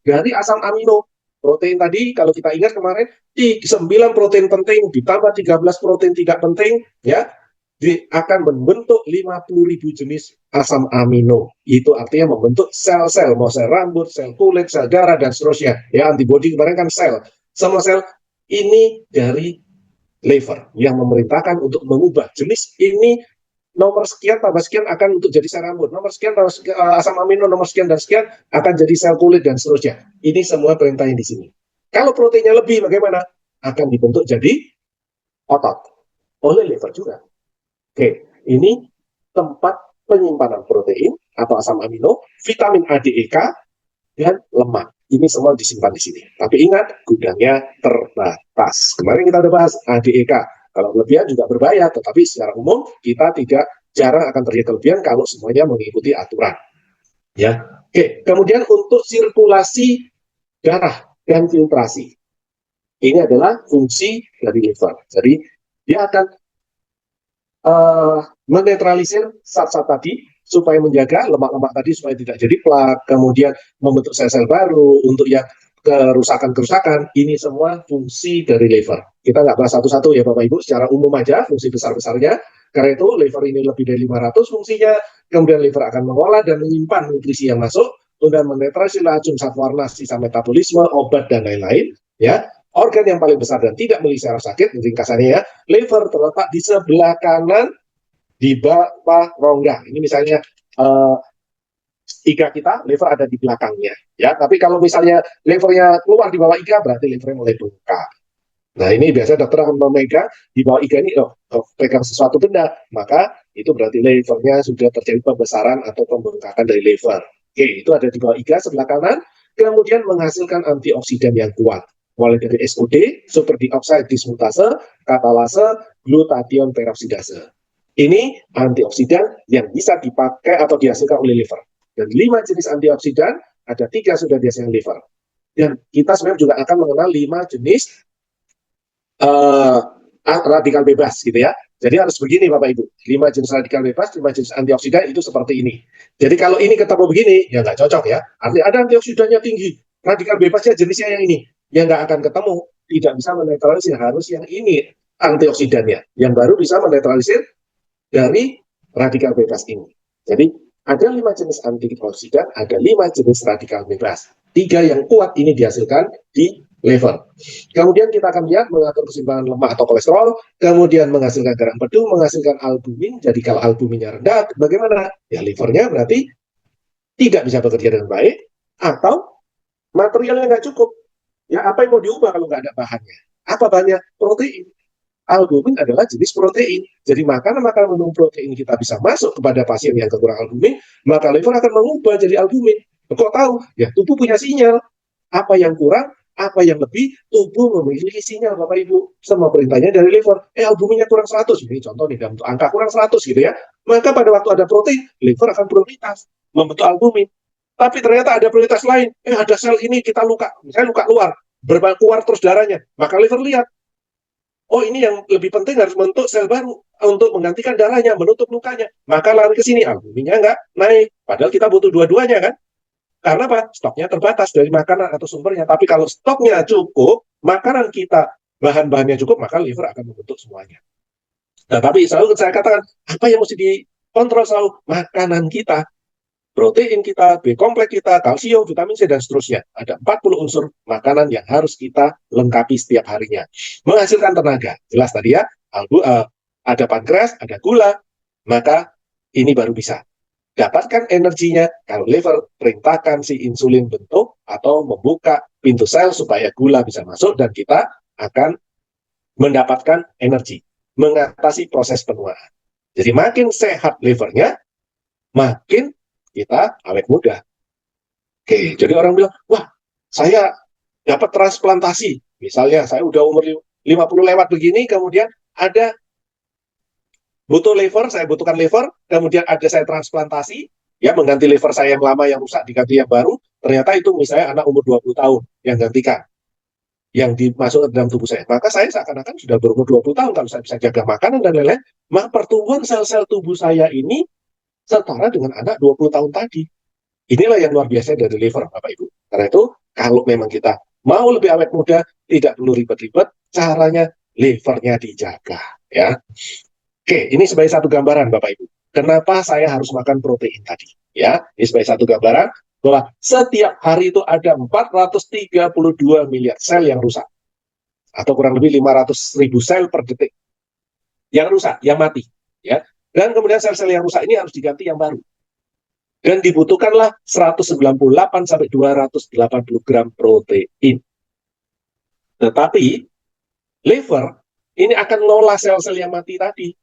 Speaker 1: dari asam amino. Protein tadi, kalau kita ingat kemarin, 9 protein penting ditambah 13 protein tidak penting, ya, akan membentuk 50.000 jenis asam amino. Itu artinya membentuk sel-sel, mau sel rambut, sel kulit, sel darah, dan seterusnya. Ya, antibodi kemarin kan sel. Semua sel ini dari liver yang memerintahkan untuk mengubah jenis ini nomor sekian tambah sekian akan untuk jadi sel rambut, nomor sekian tambah sekian, asam amino nomor sekian dan sekian akan jadi sel kulit dan seterusnya. Ini semua perintah yang di sini. Kalau proteinnya lebih bagaimana? Akan dibentuk jadi otot oleh liver juga. Oke, ini tempat penyimpanan protein atau asam amino, vitamin A, D, E, K, dan lemak. Ini semua disimpan di sini. Tapi ingat, gudangnya terbatas. Kemarin kita udah bahas A, D, E, K. Kalau kelebihan juga berbahaya, tetapi secara umum kita tidak jarang akan terjadi kelebihan kalau semuanya mengikuti aturan. Ya, oke. Kemudian untuk sirkulasi darah dan filtrasi, ini adalah fungsi dari liver. Jadi dia akan menetralisir zat-zat tadi supaya menjaga lemak-lemak tadi supaya tidak jadi plak, kemudian membentuk sel-sel baru untuk yang kerusakan-kerusakan. Ini semua fungsi dari liver. Kita nggak bahas satu-satu ya Bapak Ibu, secara umum aja fungsi besar-besarnya. Karena itu liver ini lebih dari 500 fungsinya, kemudian liver akan mengolah dan menyimpan nutrisi yang masuk, dan menetralisir racun, zat warna, sisa metabolisme, obat, dan lain-lain. Ya, organ yang paling besar dan tidak memiliki saraf sakit, ringkasannya ya, liver terletak di sebelah kanan di bawah rongga. Ini misalnya IGA kita, liver ada di belakangnya. Ya, tapi kalau misalnya livernya keluar di bawah IGA, berarti livernya mulai bengkak. Nah, ini biasanya dokter akan memegang di bawah IGA ini, pegang sesuatu benda, maka itu berarti livernya sudah terjadi pembesaran atau pembengkakan dari liver. Oke, itu ada di bawah IGA sebelah kanan, kemudian menghasilkan antioksidan yang kuat. Mulai dari SOD, superdioxide dismutase, katalase, glutathione peroksidase. Ini antioksidan yang bisa dipakai atau dihasilkan oleh liver. Dan 5 jenis antioksidan, ada 3 sudah dihasilkan liver. Dan kita sebenarnya juga akan mengenal 5 jenis radikal bebas gitu ya. Jadi harus begini Bapak Ibu, 5 jenis radikal bebas, 5 jenis antioksidan itu seperti ini. Jadi kalau ini ketemu begini, ya nggak cocok ya. Artinya ada antioksidannya tinggi, radikal bebasnya jenisnya yang ini, yang nggak akan ketemu, tidak bisa menetralisir, harus yang ini antioksidannya, yang baru bisa menetralisir dari radikal bebas ini. Jadi ada 5 jenis antioksidan, ada 5 jenis radikal bebas. 3 yang kuat ini dihasilkan di liver. Kemudian kita akan lihat mengatur keseimbangan lemak atau kolesterol, kemudian menghasilkan garam pedu, menghasilkan albumin. Jadi kalau albuminnya rendah, bagaimana? Ya livernya berarti tidak bisa bekerja dengan baik, atau materialnya nggak cukup. Ya apa yang mau diubah kalau nggak ada bahannya? Apa bahannya? Protein. Albumin adalah jenis protein. Jadi makanan-makanan mengandung protein kita bisa masuk kepada pasien yang kekurangan albumin, maka liver akan mengubah jadi albumin. Kok tahu? Ya tubuh punya sinyal. Apa yang kurang, apa yang lebih, tubuh memiliki sinyal Bapak Ibu. Semua perintahnya dari liver. Albuminnya kurang 100. Ini contoh nih, dalam angka kurang 100 gitu ya. Maka pada waktu ada protein, liver akan prioritas membentuk albumin. Tapi ternyata ada prioritas lain. Ada sel ini kita luka, misalnya luka luar, berkeluar terus darahnya. Maka liver lihat, oh ini yang lebih penting harus membentuk sel baru untuk menggantikan darahnya, menutup lukanya. Maka lari ke sini, albuminnya nggak naik. Padahal kita butuh dua-duanya kan. Karena apa? Stoknya terbatas dari makanan atau sumbernya. Tapi kalau stoknya cukup, makanan kita bahan-bahannya cukup, maka liver akan membentuk semuanya. Nah, tapi selalu saya katakan, apa yang mesti dikontrol selalu? Makanan kita, protein kita, B kompleks kita, kalsium, vitamin C, dan seterusnya. Ada 40 unsur makanan yang harus kita lengkapi setiap harinya. Menghasilkan tenaga. Jelas tadi ya, ada pankreas, ada gula, maka ini baru bisa. Dapatkan energinya, kalau liver perintahkan si insulin bentuk atau membuka pintu sel supaya gula bisa masuk dan kita akan mendapatkan energi, mengatasi proses penuaan. Jadi makin sehat livernya, makin kita awet muda. Oke, jadi orang bilang, wah saya dapat transplantasi, misalnya saya udah umur 50 lewat begini, kemudian ada butuh liver, saya butuhkan liver, kemudian ada saya transplantasi, ya mengganti liver saya yang lama yang rusak diganti yang baru, ternyata itu misalnya anak umur 20 tahun yang gantikan, yang dimasuk ke dalam tubuh saya. Maka saya seakan-akan sudah berumur 20 tahun, kalau saya bisa jaga makanan dan lain-lain, maka pertumbuhan sel-sel tubuh saya ini setara dengan anak 20 tahun tadi. Inilah yang luar biasa dari liver, Bapak Ibu. Karena itu, kalau memang kita mau lebih awet muda, tidak perlu ribet-ribet, caranya livernya dijaga. Ya. Oke, ini sebagai satu gambaran Bapak Ibu. Kenapa saya harus makan protein tadi? Ya, ini sebagai satu gambaran bahwa setiap hari itu ada 432 miliar sel yang rusak. Atau kurang lebih 500 ribu sel per detik. Yang rusak, yang mati. Ya. Dan kemudian sel-sel yang rusak ini harus diganti yang baru. Dan dibutuhkanlah 198 sampai 280 gram protein. Tetapi liver ini akan mengolah sel-sel yang mati tadi.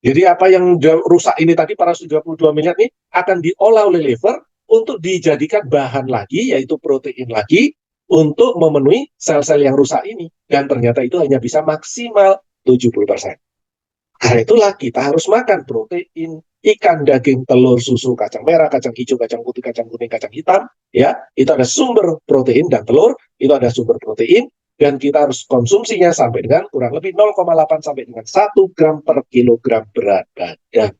Speaker 1: Jadi apa yang rusak ini tadi, para 32 miliar ini, akan diolah oleh liver untuk dijadikan bahan lagi, yaitu protein lagi, untuk memenuhi sel-sel yang rusak ini. Dan ternyata itu hanya bisa maksimal 70%. Karena itulah kita harus makan protein, ikan, daging, telur, susu, kacang merah, kacang hijau, kacang putih, kacang kuning, kacang hitam. Ya, itu ada sumber protein, dan telur, itu ada sumber protein. Dan kita harus konsumsinya sampai dengan kurang lebih 0,8 sampai dengan 1 gram per kilogram berat badan.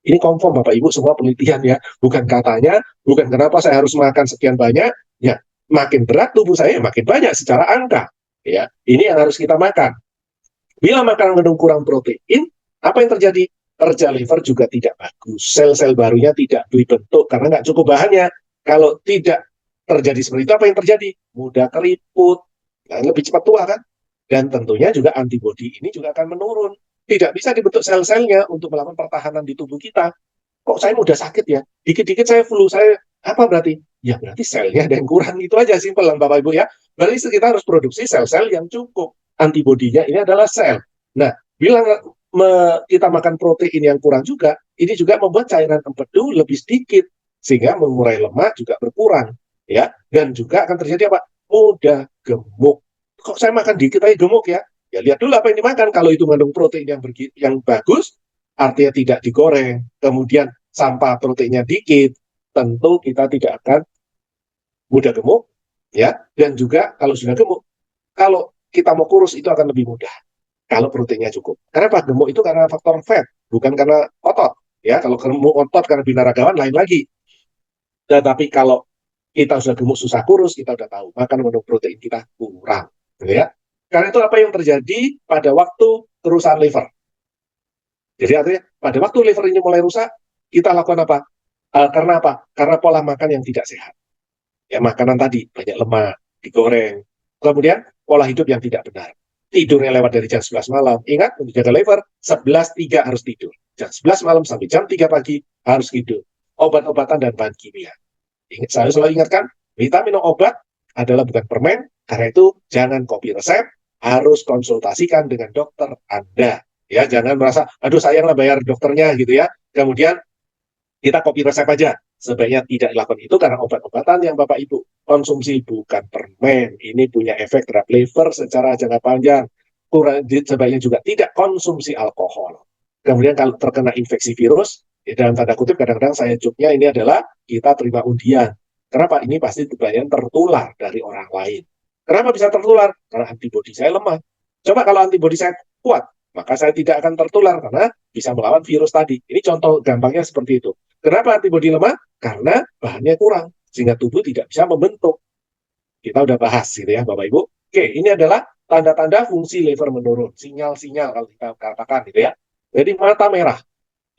Speaker 1: Ini confirm Bapak Ibu semua penelitian ya, bukan katanya, bukan kenapa saya harus makan sekian banyak, ya makin berat tubuh saya makin banyak secara angka. Ya, ini yang harus kita makan. Bila makanan mengandung kurang protein, apa yang terjadi? Kerja liver juga tidak bagus, sel-sel barunya tidak dibentuk karena nggak cukup bahannya. Kalau tidak terjadi seperti itu, apa yang terjadi? Mudah keriput, lebih cepat tua kan? Dan tentunya juga antibodi ini juga akan menurun. Tidak bisa dibentuk sel-selnya untuk melakukan pertahanan di tubuh kita. kok saya mudah sakit ya, dikit-dikit saya flu, saya apa berarti? Ya berarti selnya ada yang kurang, itu aja simpel lah Bapak Ibu ya. Berarti kita harus produksi sel-sel yang cukup. Antibodinya ini adalah sel. Nah, bila kita makan protein yang kurang juga, ini juga membuat cairan empedu lebih sedikit, sehingga mengurai lemak juga berkurang, ya. Dan juga akan terjadi apa? Mudah gemuk. Kok saya makan dikit aja gemuk ya? Ya lihat dulu apa yang dimakan. Kalau itu mengandung protein yang bagus, artinya tidak digoreng, kemudian sampah proteinnya dikit, tentu kita tidak akan mudah gemuk, ya. Dan juga kalau sudah gemuk, kalau kita mau kurus itu akan lebih mudah kalau proteinnya cukup. Karena apa? Gemuk itu karena faktor fat, bukan karena otot. Ya, kalau gemuk otot karena binaragawan lain lagi. Tetapi kalau kita sudah gemuk susah kurus, kita sudah tahu makan mengandung protein kita kurang, gitu ya. Karena itu apa yang terjadi pada waktu kerusakan liver. Jadi artinya pada waktu liver ini mulai rusak, kita lakukan apa? Karena apa? Karena pola makan yang tidak sehat. Ya makanan tadi banyak lemak, digoreng. Kemudian pola hidup yang tidak benar. Tidurnya lewat dari jam 11 malam. Ingat, untuk jaga liver, 11.3 harus tidur. Jam 11 malam sampai jam 3 pagi harus tidur. Obat-obatan dan bahan kimia. Saya selalu ingatkan, vitamin obat adalah bukan permen, karena itu jangan copy resep, harus konsultasikan dengan dokter Anda. Ya, jangan merasa, aduh sayanglah bayar dokternya gitu ya. Kemudian kita copy resep aja. Sebaiknya tidak dilakukan itu karena obat-obatan yang Bapak Ibu konsumsi bukan permen. Ini punya efek terhadap liver secara jangka panjang. Sebaiknya juga tidak konsumsi alkohol. Kemudian kalau terkena infeksi virus, ya dalam tanda kutip kadang-kadang saya joknya ini adalah kita terima undian. Kenapa? Ini pasti kebanyakan tertular dari orang lain. Kenapa bisa tertular? Karena antibodi saya lemah. Coba kalau antibodi saya kuat, maka saya tidak akan tertular karena bisa melawan virus tadi. Ini contoh gampangnya seperti itu. Kenapa antibodi lemah? Karena bahannya kurang, sehingga tubuh tidak bisa membentuk. Kita udah bahas gitu ya Bapak Ibu. Oke, ini adalah tanda-tanda fungsi liver menurun. Sinyal-sinyal kalau kita katakan gitu ya. Jadi mata merah.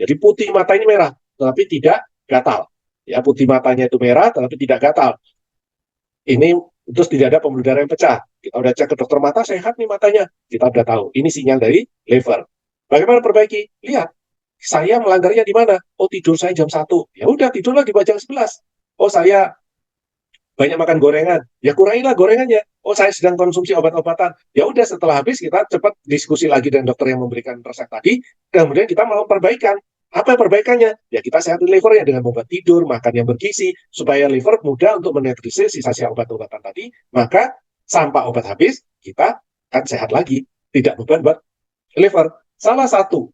Speaker 1: Jadi putih mata ini merah, tetapi tidak gatal. Ya, putih matanya itu merah, tetapi tidak gatal. Ini terus tidak ada pembuluh darah yang pecah. Kita udah cek ke dokter mata, sehat nih matanya. Kita udah tahu, ini sinyal dari liver. Bagaimana perbaiki? Lihat, saya melanggarnya di mana? Oh, tidur saya jam 1. Ya udah, tidur lagi jam 11. Oh, saya banyak makan gorengan. Ya kurangilah gorengannya. Oh, saya sedang konsumsi obat-obatan. Ya udah, setelah habis kita cepat diskusi lagi dengan dokter yang memberikan resep tadi. Kemudian kita mau perbaikan. Apa perbaikannya? Ya kita sehatin livernya dengan obat tidur, makan yang bergizi, supaya liver mudah untuk menetrisi sisa-sisa obat-obatan tadi. Maka sampah obat habis, kita akan sehat lagi. Tidak beban buat liver. Salah satu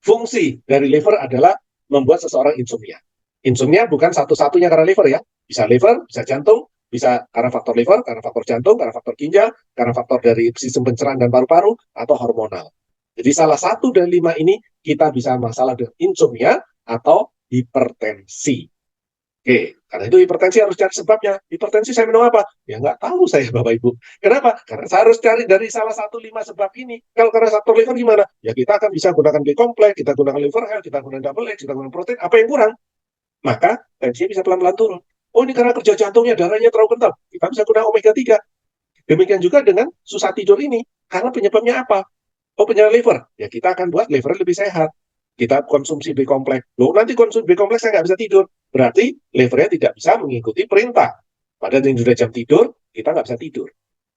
Speaker 1: fungsi dari liver adalah membuat seseorang insomnia. Insomnia bukan satu-satunya karena liver ya. Bisa liver, bisa jantung, bisa karena faktor liver, karena faktor jantung, karena faktor ginjal, karena faktor dari sistem pencernaan dan paru-paru, atau hormonal. Jadi salah satu dari 5 ini kita bisa masalah dengan insomnia atau hipertensi. Oke, karena itu hipertensi harus cari sebabnya. Hipertensi saya minum apa? Ya nggak tahu saya Bapak Ibu. Kenapa? Karena saya harus cari dari salah satu 5 sebab ini. Kalau karena faktor liver gimana? Ya kita akan bisa gunakan B-kompleks, kita gunakan liver health, kita gunakan double X, kita gunakan protein. Apa yang kurang? Maka tensinya bisa pelan-pelan turun. Oh ini karena kerja jantungnya, darahnya terlalu kental. Kita bisa gunakan omega 3. Demikian juga dengan susah tidur ini. Karena penyebabnya apa? Oh penyakit liver. Ya kita akan buat liver lebih sehat. Kita konsumsi B-kompleks. Loh nanti konsumsi B-kompleks saya nggak bisa tidur. Berarti livernya tidak bisa mengikuti perintah. Padahal yang sudah jam tidur, kita nggak bisa tidur.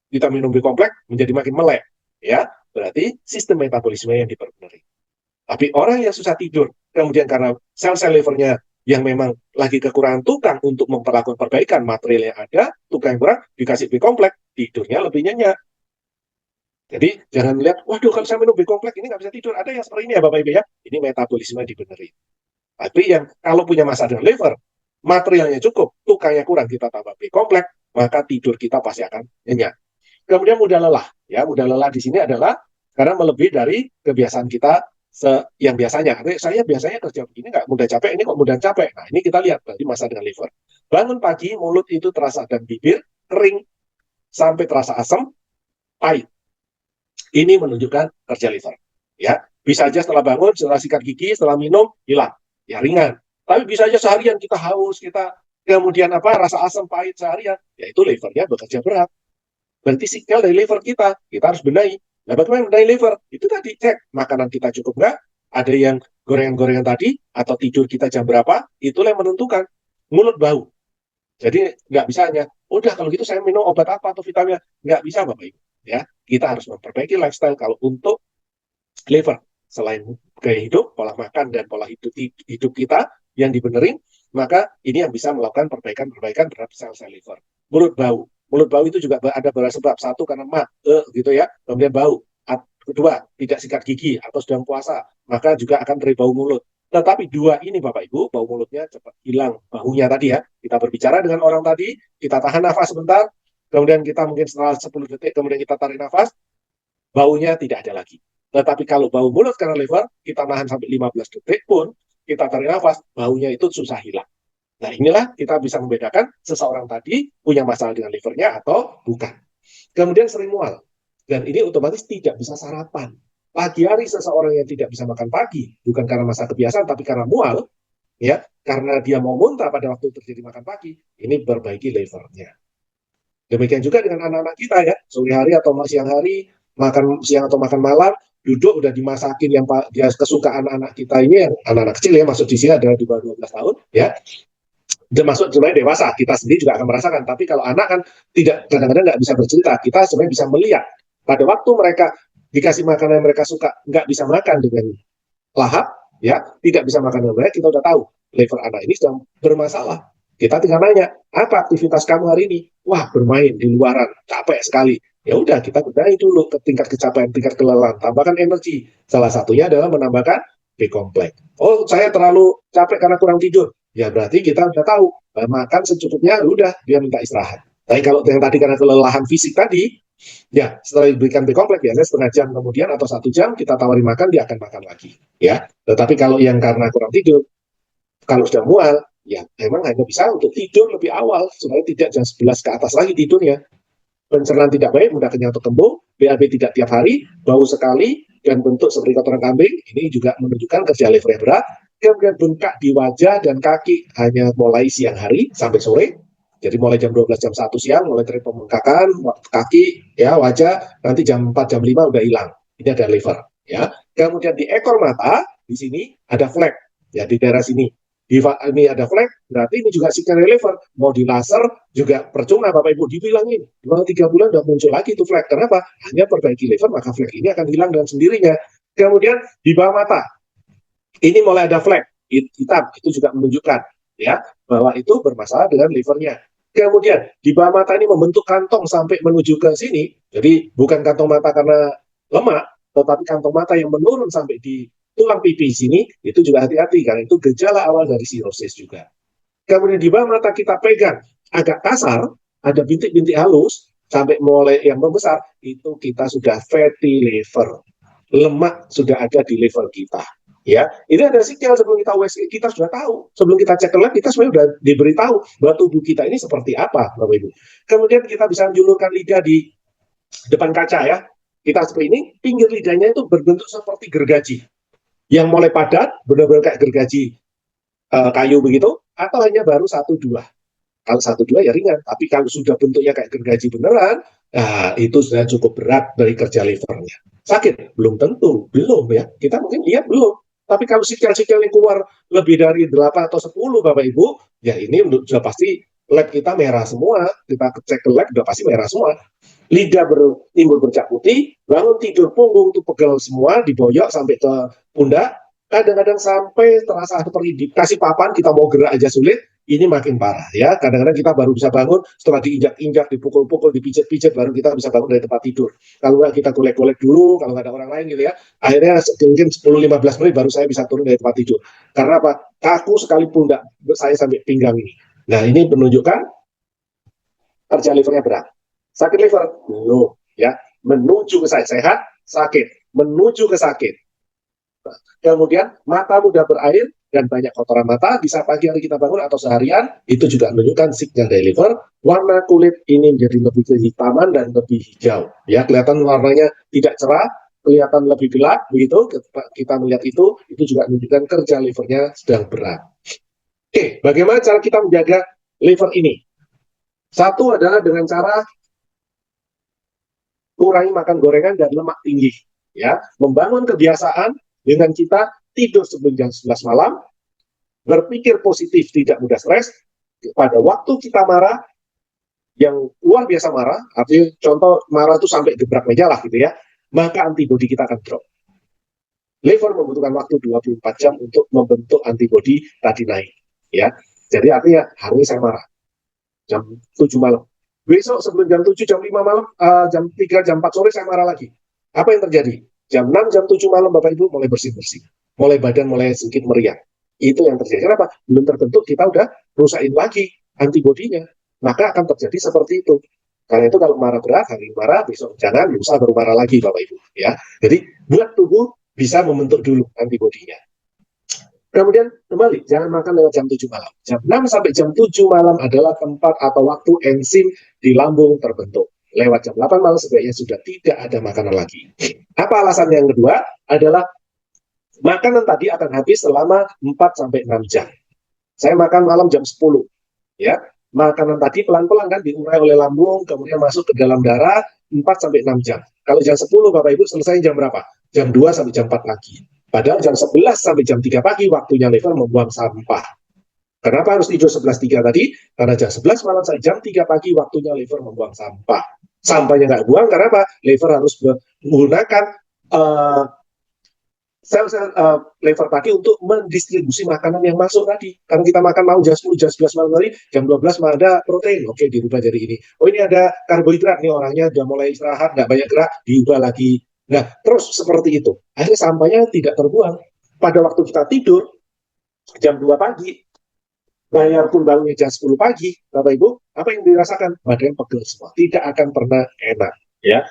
Speaker 1: Kita minum B-kompleks menjadi makin melek. Ya, berarti sistem metabolisme yang diperbenahi. Tapi orang yang susah tidur, kemudian karena sel-sel livernya yang memang lagi kekurangan tukang untuk memperlakukan perbaikan material yang ada, tukang yang kurang, dikasih B-kompleks, tidurnya lebih nyenyak. Jadi jangan melihat, waduh kalau saya minum B-kompleks ini nggak bisa tidur. Ada yang seperti ini ya Bapak Ibu ya. Ini metabolisme dibenerin. Tapi yang kalau punya masalah dengan liver, materialnya cukup, tukangnya kurang, kita tambah B-kompleks, maka tidur kita pasti akan nyenyak. Kemudian mudah lelah. Ya, mudah lelah di sini adalah karena melebihi dari kebiasaan kita yang biasanya. Saya biasanya kerja begini nggak mudah capek, ini kok mudah capek. Nah, ini kita lihat berarti masalah dengan liver. Bangun pagi, mulut itu terasa dan bibir kering sampai terasa asam, pahit. Ini menunjukkan kerja liver. Ya, bisa aja setelah bangun, setelah sikat gigi, setelah minum, hilang. Ya ringan. Tapi bisa aja seharian kita haus, kita kemudian rasa asam pahit seharian, yaitu livernya bekerja berat. Berarti sinyal dari liver kita harus benahi. Nah, bagaimana benahi liver? Itu tadi cek makanan kita cukup nggak? Ada yang gorengan-gorengan tadi, atau tidur kita jam berapa, itulah yang menentukan. Mulut bau. Jadi nggak bisa hanya, udah kalau gitu saya minum obat apa atau vitamin. Nggak bisa Bapak Ibu. Ya, kita harus memperbaiki lifestyle kalau untuk liver. Selain gaya hidup, pola makan, dan pola hidup kita yang dibenerin, maka ini yang bisa melakukan perbaikan-perbaikan terhadap sel-sel liver. Mulut bau. Mulut bau itu juga ada beberapa sebab. Satu, karena gitu ya, kemudian bau. Kedua, tidak sikat gigi atau sedang puasa, maka juga akan terjadi bau mulut. Tetapi dua ini Bapak Ibu, bau mulutnya cepat hilang. Baunya tadi ya, kita berbicara dengan orang tadi, kita tahan nafas sebentar, kemudian kita mungkin setelah 10 detik, kemudian kita tarik nafas, baunya tidak ada lagi. Tetapi kalau bau mulut karena liver, kita nahan sampai 15 detik pun, kita tarik nafas, baunya itu susah hilang. Nah inilah kita bisa membedakan seseorang tadi punya masalah dengan livernya atau bukan. Kemudian sering mual. Dan ini otomatis tidak bisa sarapan. Pagi hari seseorang yang tidak bisa makan pagi, bukan karena masalah kebiasaan, tapi karena mual, ya, karena dia mau muntah pada waktu terjadi makan pagi, ini perbaiki livernya. Demikian juga dengan anak-anak kita ya, sore hari atau siang hari, makan siang atau makan malam, duduk udah dimasakin yang dia kesukaan anak-anak kita ini, yang anak-anak kecil ya, maksud di sini adalah di bawah 12 tahun, ya, termasuk sebenarnya dewasa, kita sendiri juga akan merasakan. Tapi kalau anak kan tidak, kadang-kadang nggak bisa bercerita, kita sebenarnya bisa melihat pada waktu mereka dikasih makanan yang mereka suka, nggak bisa makan dengan lahap, ya, tidak bisa makan dengan baik, kita udah tahu liver anak ini sedang bermasalah. Kita tinggal nanya, apa aktivitas kamu hari ini? Wah, bermain di luaran, capek sekali. Ya udah, kita bedahi dulu ke tingkat kecapean, tingkat kelelahan, tambahkan energi. Salah satunya adalah menambahkan B-kompleks. Oh, saya terlalu capek karena kurang tidur. Ya berarti kita udah tahu, makan secukupnya, udah, dia minta istirahat. Tapi kalau yang tadi karena kelelahan fisik tadi, ya setelah diberikan B-kompleks, biasanya setengah jam kemudian atau 1 jam, kita tawari makan, dia akan makan lagi. Ya, tetapi kalau yang karena kurang tidur, kalau sudah mual, ya memang hanya bisa untuk tidur lebih awal, supaya tidak jam 11 ke atas lagi tidurnya. Pencernaan tidak baik, mudah kenyang atau kembung, BAB tidak tiap hari, bau sekali, dan bentuk seperti kotoran kambing, ini juga menunjukkan kerja liver yang berat. Kemudian bengkak di wajah dan kaki hanya mulai siang hari sampai sore, jadi mulai jam 12 jam 1 siang, mulai dari pembengkakan, kaki, ya wajah, nanti jam 4 jam 5 udah hilang. Ini ada liver. Ya. Kemudian di ekor mata, di sini ada flek, ya di daerah sini. Ini ada flek, berarti ini juga sinyal liver. Mau di laser juga percuma Bapak Ibu dibilangin. 2-3 bulan udah muncul lagi itu flek. Kenapa? Hanya perbaiki liver, maka flek ini akan hilang dengan sendirinya. Kemudian di bawah mata, ini mulai ada flek hitam, itu juga menunjukkan ya bahwa itu bermasalah dengan livernya. Kemudian di bawah mata ini membentuk kantong sampai menuju ke sini. Jadi bukan kantong mata karena lemak, tetapi kantong mata yang menurun sampai di tulang pipi sini, itu juga hati-hati karena itu gejala awal dari sirosis juga. Kemudian di bawah mata kita pegang agak kasar, ada bintik-bintik halus sampai mulai yang membesar, itu kita sudah fatty liver. Lemak sudah ada di liver kita. Ya, ini ada sinyal sebelum kita USG, kita sudah tahu. Sebelum kita cek ke lab, kita sebenarnya sudah diberitahu bahwa tubuh kita ini seperti apa, Bapak Ibu. Kemudian kita bisa menjulurkan lidah di depan kaca ya. Kita seperti ini, pinggir lidahnya itu berbentuk seperti gergaji. Yang mulai padat, benar-benar kayak gergaji kayu begitu, atau hanya baru 1-2. Kalau 1-2 ya ringan, tapi kalau sudah bentuknya kayak gergaji beneran, nah itu sudah cukup berat dari kerja livernya. Sakit? Belum tentu, belum ya. Kita mungkin lihat belum. Tapi kalau sikel-sikel yang keluar lebih dari 8 atau 10 Bapak Ibu, ya ini sudah pasti lab kita merah semua. Kita cek ke lab sudah pasti merah semua. Lidah timbul bercak putih, bangun tidur punggung itu pegel semua, diboyok sampai ke pundak, kadang-kadang sampai terasa seperti dikasih papan, kita mau gerak aja sulit, ini makin parah ya. Kadang-kadang kita baru bisa bangun setelah diinjak-injak, dipukul-pukul, dipijat-pijat, baru kita bisa bangun dari tempat tidur. Kalau nggak kita golek-golek dulu, kalau nggak ada orang lain gitu ya, akhirnya mungkin 10-15 menit baru saya bisa turun dari tempat tidur. Karena apa? Kaku sekali pundak saya sampai pinggang ini. Nah ini menunjukkan kerja livernya berat. Sakit liver? Belum. Ya. Menuju ke sehat, sakit. Menuju ke sakit. Kemudian mata mudah berair dan banyak kotoran mata, bisa pagi hari kita bangun atau seharian, itu juga menunjukkan sinyal dari liver. Warna kulit ini menjadi lebih kehitaman dan lebih hijau. Ya, kelihatan warnanya tidak cerah, kelihatan lebih gelap, begitu. Kita melihat itu juga menunjukkan kerja livernya sedang berat. Oke, bagaimana cara kita menjaga liver ini? Satu adalah dengan cara kurangi makan gorengan dan lemak tinggi. Ya, membangun kebiasaan dengan kita tidur sebelum jam 11 malam, berpikir positif, tidak mudah stres. Pada waktu kita marah, yang luar biasa marah, artinya contoh marah itu sampai gebrak meja lah gitu ya, maka antibodi kita akan drop. Liver membutuhkan waktu 24 jam untuk membentuk antibodi tadi naik. Ya, jadi artinya hari ini saya marah jam 7 malam. Besok sebelum jam 7, jam 5 malam, jam 3, jam 4 sore saya marah lagi. Apa yang terjadi? Jam 6, jam 7 malam Bapak Ibu mulai bersih-bersih. Mulai badan mulai sedikit meriang. Itu yang terjadi. Kenapa? Belum terbentuk, kita udah rusakin lagi antibodinya. Maka akan terjadi seperti itu. Karena itu kalau marah berat, hari ini marah, besok jangan, lusa baru marah lagi Bapak Ibu. Ya. Jadi buat tubuh bisa membentuk dulu antibodinya. Kemudian kembali, jangan makan lewat jam 7 malam. Jam 6 sampai jam 7 malam adalah tempat atau waktu enzim di lambung terbentuk. Lewat jam 8 malam sebaiknya sudah tidak ada makanan lagi. Apa alasan yang kedua? Adalah makanan tadi akan habis selama 4 sampai 6 jam. Saya makan malam jam 10. Ya, makanan tadi pelan-pelan kan diurai oleh lambung, kemudian masuk ke dalam darah 4 sampai 6 jam. Kalau jam 10 Bapak Ibu selesai jam berapa? Jam 2 sampai jam 4 pagi. Padahal jam 11 sampai jam 3 pagi waktunya liver membuang sampah. Kenapa harus tidur 11.3 tadi? Karena jam 11 malam sampai jam 3 pagi waktunya liver membuang sampah. Sampahnya nggak buang, karena apa? Liver harus menggunakan sel-sel liver tadi untuk mendistribusi makanan yang masuk tadi. Karena kita makan mau jam 10, jam 11 malam tadi, jam 12 mah ada protein. Oke, dirubah jadi ini. Oh, ini ada karbohidrat. Nih orangnya udah mulai istirahat, nggak banyak gerak, diubah lagi. Nah, terus seperti itu. Akhirnya sampahnya tidak terbuang. Pada waktu kita tidur, jam 2 pagi, bayar pun bangunnya jam 10 pagi, Bapak Ibu, apa yang dirasakan? Badan pegel semua. Tidak akan pernah enak. Ya.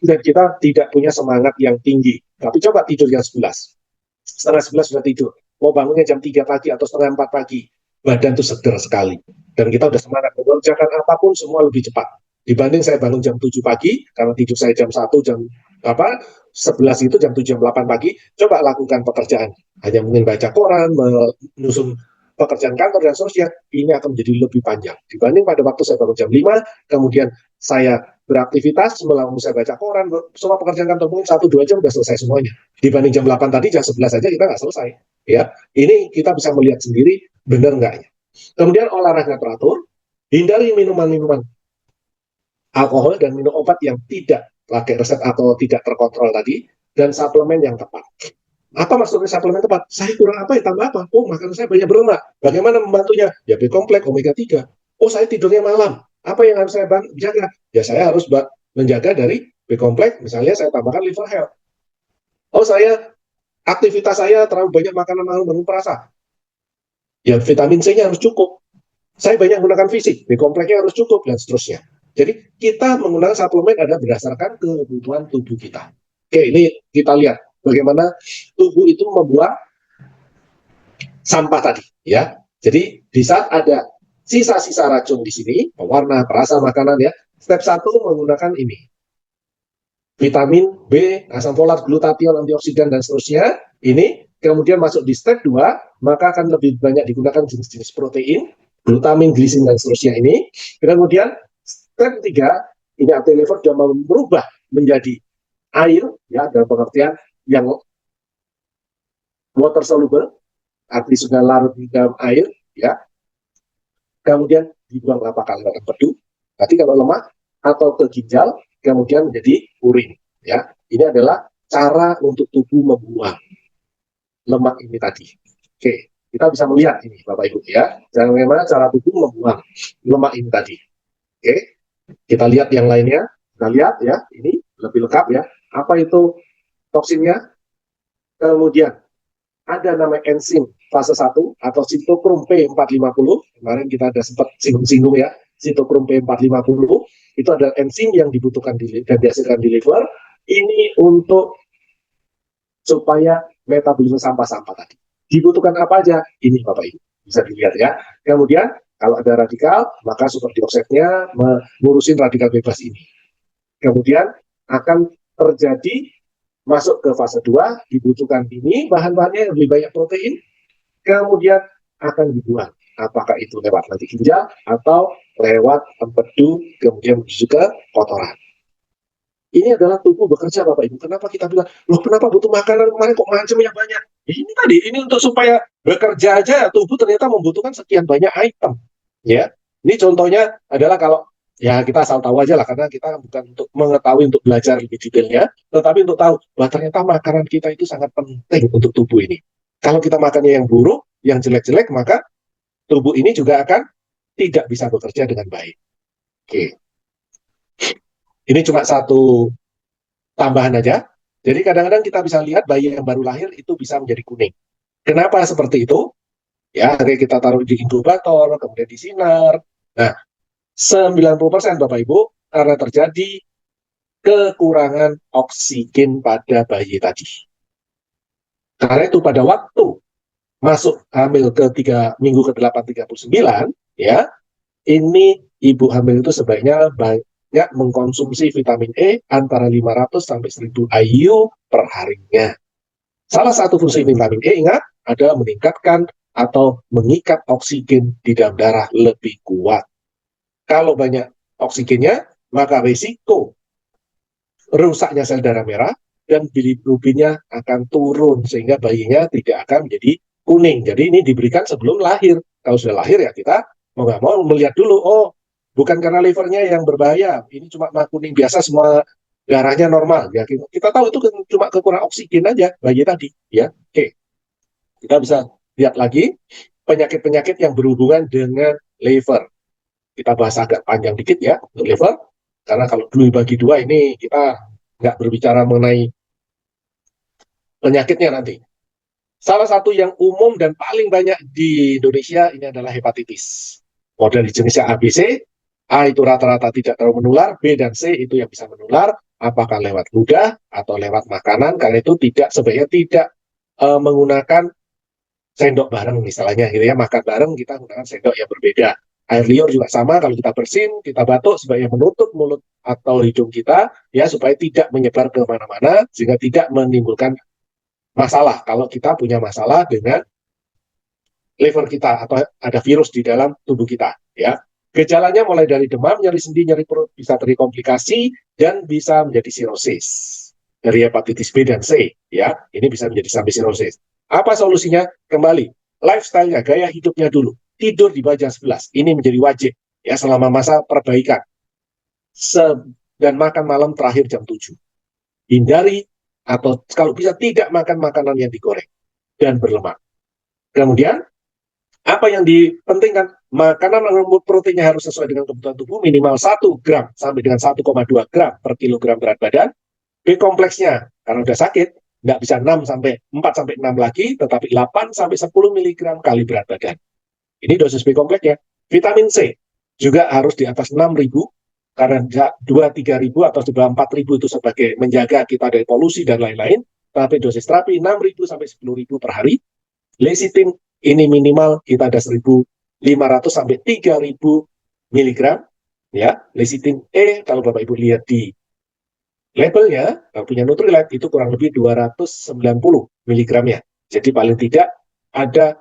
Speaker 1: Dan kita tidak punya semangat yang tinggi. Tapi coba tidur jam 11. Setengah 11 sudah tidur. Mau bangunnya jam 3 pagi atau setengah 4 pagi. Badan itu seger sekali. Dan kita udah semangat. Mengerjakan apapun semua lebih cepat. Dibanding saya bangun jam 7 pagi, karena tidur saya jam 1, jam 11 itu jam 7, jam 8 pagi, coba lakukan pekerjaan. Hanya mungkin baca koran, menyusun pekerjaan kantor dan seterusnya, ini akan menjadi lebih panjang. Dibanding pada waktu saya bangun jam 5, kemudian saya beraktivitas, melalui saya baca koran, semua pekerjaan kantor mungkin 1-2 jam sudah selesai semuanya. Dibanding jam 8 tadi, jam 11 saja kita nggak selesai. Ya, ini kita bisa melihat sendiri benar nggaknya. Kemudian olahraga teratur, hindari minuman-minuman alkohol dan minum obat yang tidak pakai resep atau tidak terkontrol tadi, dan suplemen yang tepat. Apa maksudnya suplemen tepat? Saya kurang apa ya, tambah apa? Oh, makanan saya banyak berlemak. Bagaimana membantunya? Ya B-kompleks, omega 3. Oh, saya tidurnya malam. Apa yang harus saya jaga? Ya saya harus menjaga dari B-kompleks, misalnya saya tambahkan liver health. Oh, saya aktivitas saya terlalu banyak makanan bangun perasa. Ya vitamin C-nya harus cukup. Saya banyak menggunakan fisik, B-kompleksnya harus cukup, dan seterusnya. Jadi kita menggunakan suplemen ada berdasarkan kebutuhan tubuh kita. Oke, ini kita lihat bagaimana tubuh itu membuang sampah tadi, ya. Jadi di saat ada sisa-sisa racun di sini, pewarna, perasa makanan ya. Step 1 menggunakan ini. Vitamin B, asam folat, glutathione, antioksidan dan seterusnya. Ini kemudian masuk di step 2, maka akan lebih banyak digunakan jenis-jenis protein, glutamin, glisin dan seterusnya ini. Kemudian step 3, ini anti-liver sudah merubah menjadi air, ya, dalam pengertian yang water soluble, arti sudah larut di dalam air, ya. Kemudian dibuang apakah lewat empedu, nanti kalau lemak atau ke ginjal, kemudian menjadi urin, ya. Ini adalah cara untuk tubuh membuang lemak ini tadi. Oke, kita bisa melihat ini Bapak Ibu ya, bagaimana cara tubuh membuang lemak ini tadi. Oke, kita lihat yang lainnya. Kita lihat ya, ini lebih lengkap ya. Apa itu toksinnya? Kemudian ada namanya enzim fase 1 atau sitokrom P450. Kemarin kita ada sempat singgung-singgung ya, sitokrom P450 itu adalah enzim yang dibutuhkan dan dihasilkan di liver. Ini untuk supaya metabolisme sampah-sampah tadi. Dibutuhkan apa aja? Ini Bapak Ibu bisa dilihat ya. Kemudian kalau ada radikal, maka superdioksitnya mengurusin radikal bebas ini. Kemudian akan terjadi masuk ke fase 2, dibutuhkan ini, bahan-bahannya yang lebih banyak protein, kemudian akan dibuang. Apakah itu lewat nanti ginjal atau lewat empedu, kemudian juga kotoran. Ini adalah tubuh bekerja Bapak Ibu. Kenapa kita bilang, loh kenapa butuh makanan kemarin kok macamnya banyak? Ini tadi, ini untuk supaya bekerja aja tubuh ternyata membutuhkan sekian banyak item. Ya, ini contohnya adalah kalau ya kita asal tahu aja lah karena kita bukan untuk mengetahui untuk belajar lebih detailnya, tetapi untuk tahu bahwa ternyata makanan kita itu sangat penting untuk tubuh ini. Kalau kita makannya yang buruk, yang jelek-jelek, maka tubuh ini juga akan tidak bisa bekerja dengan baik. Oke, ini cuma satu tambahan aja. Jadi kadang-kadang kita bisa lihat bayi yang baru lahir itu bisa menjadi kuning. Kenapa seperti itu? Ya, kita taruh di inkubator, kemudian di sinar. Nah, 90% Bapak Ibu karena terjadi kekurangan oksigen pada bayi tadi. Karena itu pada waktu masuk hamil ke 3 minggu ke 839, ya, ini ibu hamil itu sebaiknya banyak mengkonsumsi vitamin E antara 500 sampai 1000 IU per harinya. Salah satu fungsi vitamin E, ingat, adalah meningkatkan atau mengikat oksigen di dalam darah lebih kuat. Kalau banyak oksigennya, maka risiko rusaknya sel darah merah dan bilirubinnya akan turun sehingga bayinya tidak akan menjadi kuning. Jadi ini diberikan sebelum lahir. Kalau sudah lahir ya kita mau nggak mau melihat dulu, oh bukan karena livernya yang berbahaya, ini cuma kuning biasa, semua darahnya normal. Ya kita tahu itu cuma kekurangan oksigen aja bayi tadi. Ya, oke. Kita bisa lihat lagi penyakit-penyakit yang berhubungan dengan liver. Kita bahas agak panjang dikit ya untuk liver, karena kalau dulu bagi dua ini kita nggak berbicara mengenai penyakitnya nanti. Salah satu yang umum dan paling banyak di Indonesia ini adalah hepatitis. Model jenisnya A, B, C. A itu rata-rata tidak terlalu menular, B dan C itu yang bisa menular, apakah lewat ludah atau lewat makanan, karena itu tidak sebaiknya tidak menggunakan sendok bareng misalnya gitu ya, makan bareng kita menggunakan sendok yang berbeda. Air liur juga sama, kalau kita bersin, kita batuk, sebaiknya menutup mulut atau hidung kita ya supaya tidak menyebar ke mana-mana sehingga tidak menimbulkan masalah kalau kita punya masalah dengan liver kita atau ada virus di dalam tubuh kita ya. Gejalanya mulai dari demam, nyeri sendi, nyeri perut, bisa terjadi komplikasi dan bisa menjadi sirosis dari hepatitis B dan C ya. Ini bisa menjadi sampai sirosis. Apa solusinya? Kembali lifestyle-nya, gaya hidupnya dulu. Tidur di bawah jam 11. Ini menjadi wajib ya selama masa perbaikan. Dan makan malam terakhir jam 7. Hindari atau kalau bisa tidak makan makanan yang digoreng dan berlemak. Kemudian apa yang dipentingkan? Makanan proteinnya harus sesuai dengan kebutuhan tubuh, minimal 1 gram sampai dengan 1,2 gram per kilogram berat badan. B kompleksnya, karena udah sakit, nggak bisa 4 sampai 6 lagi, tetapi 8 sampai 10 mg kali berat badan. Ini dosis B kompleksnya. Vitamin C juga harus di atas 6.000, karena 2-3 ribu atau 4.000 itu sebagai menjaga kita dari polusi dan lain-lain, tapi dosis terapi 6.000 sampai 10.000 per hari. Lecithin ini minimal kita ada 1.500 sampai 3.000 miligram ya. Lecithin E kalau Bapak Ibu lihat di labelnya, kalau punya Nutrilite itu kurang lebih 290 miligramnya. Jadi paling tidak ada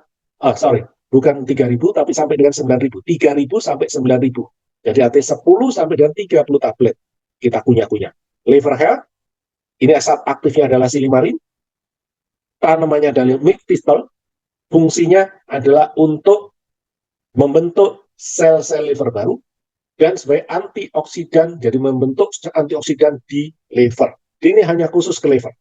Speaker 1: bukan 3.000 tapi sampai dengan 9.000. 3.000 sampai 9.000. Jadi artinya 10 sampai dengan 30 tablet kita kunyah-kunyah. Liver health, ini asap aktifnya adalah silimarin, tanamannya adalah mifistol, fungsinya adalah untuk membentuk sel-sel liver baru dan sebagai antioksidan, jadi membentuk antioksidan di liver. Ini hanya khusus ke liver.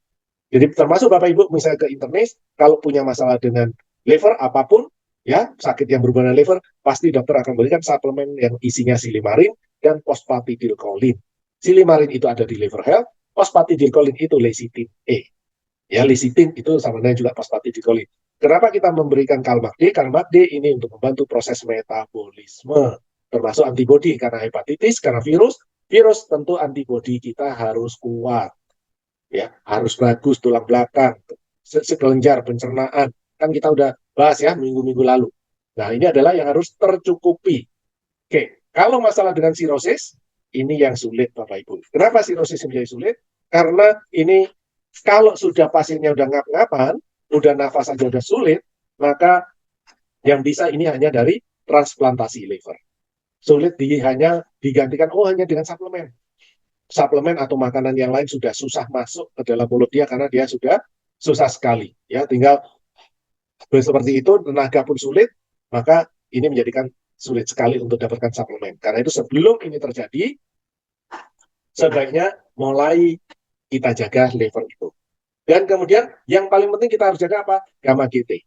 Speaker 1: Jadi termasuk Bapak Ibu misalnya ke internet, kalau punya masalah dengan liver apapun, ya sakit yang berhubungan dengan liver, pasti dokter akan berikan suplemen yang isinya silimarin dan phosphatidylcholine. Silimarin itu ada di liver health, phosphatidylcholine itu lecithin E. Ya, lecithin itu sama dengan juga phosphatidylcholine. Kenapa kita memberikan Kalmak D? Kalmak D ini untuk membantu proses metabolisme, termasuk antibodi karena hepatitis, karena virus. Virus tentu antibodi kita harus kuat, ya, harus bagus tulang belakang, sekelenjar pencernaan. Kan kita udah bahas ya minggu-minggu lalu. Nah, ini adalah yang harus tercukupi. Oke, kalau masalah dengan sirosis, ini yang sulit Bapak Ibu. Kenapa sirosis menjadi sulit? Karena ini kalau sudah pasiennya udah ngap-ngapan, udah nafas aja udah sulit, maka yang bisa ini hanya dari transplantasi liver. Sulit hanya digantikan, hanya dengan suplemen. Suplemen atau makanan yang lain sudah susah masuk ke dalam mulut dia karena dia sudah susah sekali. Ya, tinggal Seperti itu, tenaga pun sulit, maka ini menjadikan sulit sekali untuk dapatkan suplemen. Karena itu sebelum ini terjadi, sebaiknya mulai kita jaga liver itu. Dan kemudian yang paling penting kita harus jaga apa? Gamma GT.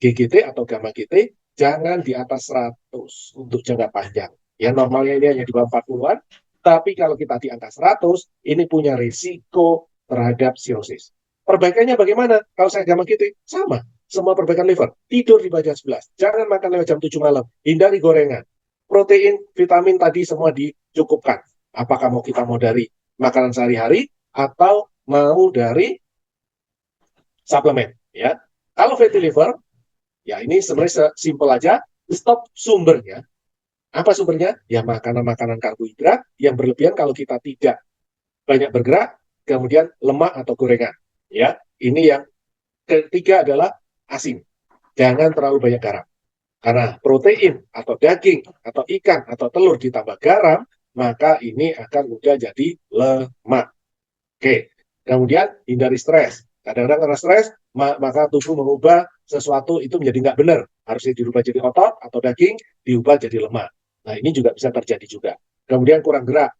Speaker 1: GGT atau gamma GT jangan di atas 100 untuk jangka panjang. Ya normalnya ini hanya di bawah 40-an, tapi kalau kita di atas 100, ini punya risiko terhadap sirosis. Perbaikannya bagaimana? Kalau saya gamma GT, sama. Semua perbaikan liver. Tidur di jam 11. Jangan makan lewat jam 7 malam. Hindari gorengan. Protein, vitamin tadi semua dicukupkan. Apakah kita mau dari makanan sehari-hari atau mau dari suplemen. Ya. Kalau fatty liver, ya ini sebenarnya simpel aja, stop sumbernya. Apa sumbernya? Ya makanan-makanan karbohidrat yang berlebihan kalau kita tidak banyak bergerak, kemudian lemak atau gorengan. Ya, ini yang ketiga adalah asin. Jangan terlalu banyak garam. Karena protein atau daging atau ikan atau telur ditambah garam, maka ini akan mudah jadi lemak. Oke, kemudian hindari stres. Kadang-kadang karena stres, maka tubuh mengubah sesuatu itu menjadi nggak benar. Harusnya dirubah jadi otot atau daging, diubah jadi lemak. Nah, ini juga bisa terjadi juga. Kemudian kurang gerak.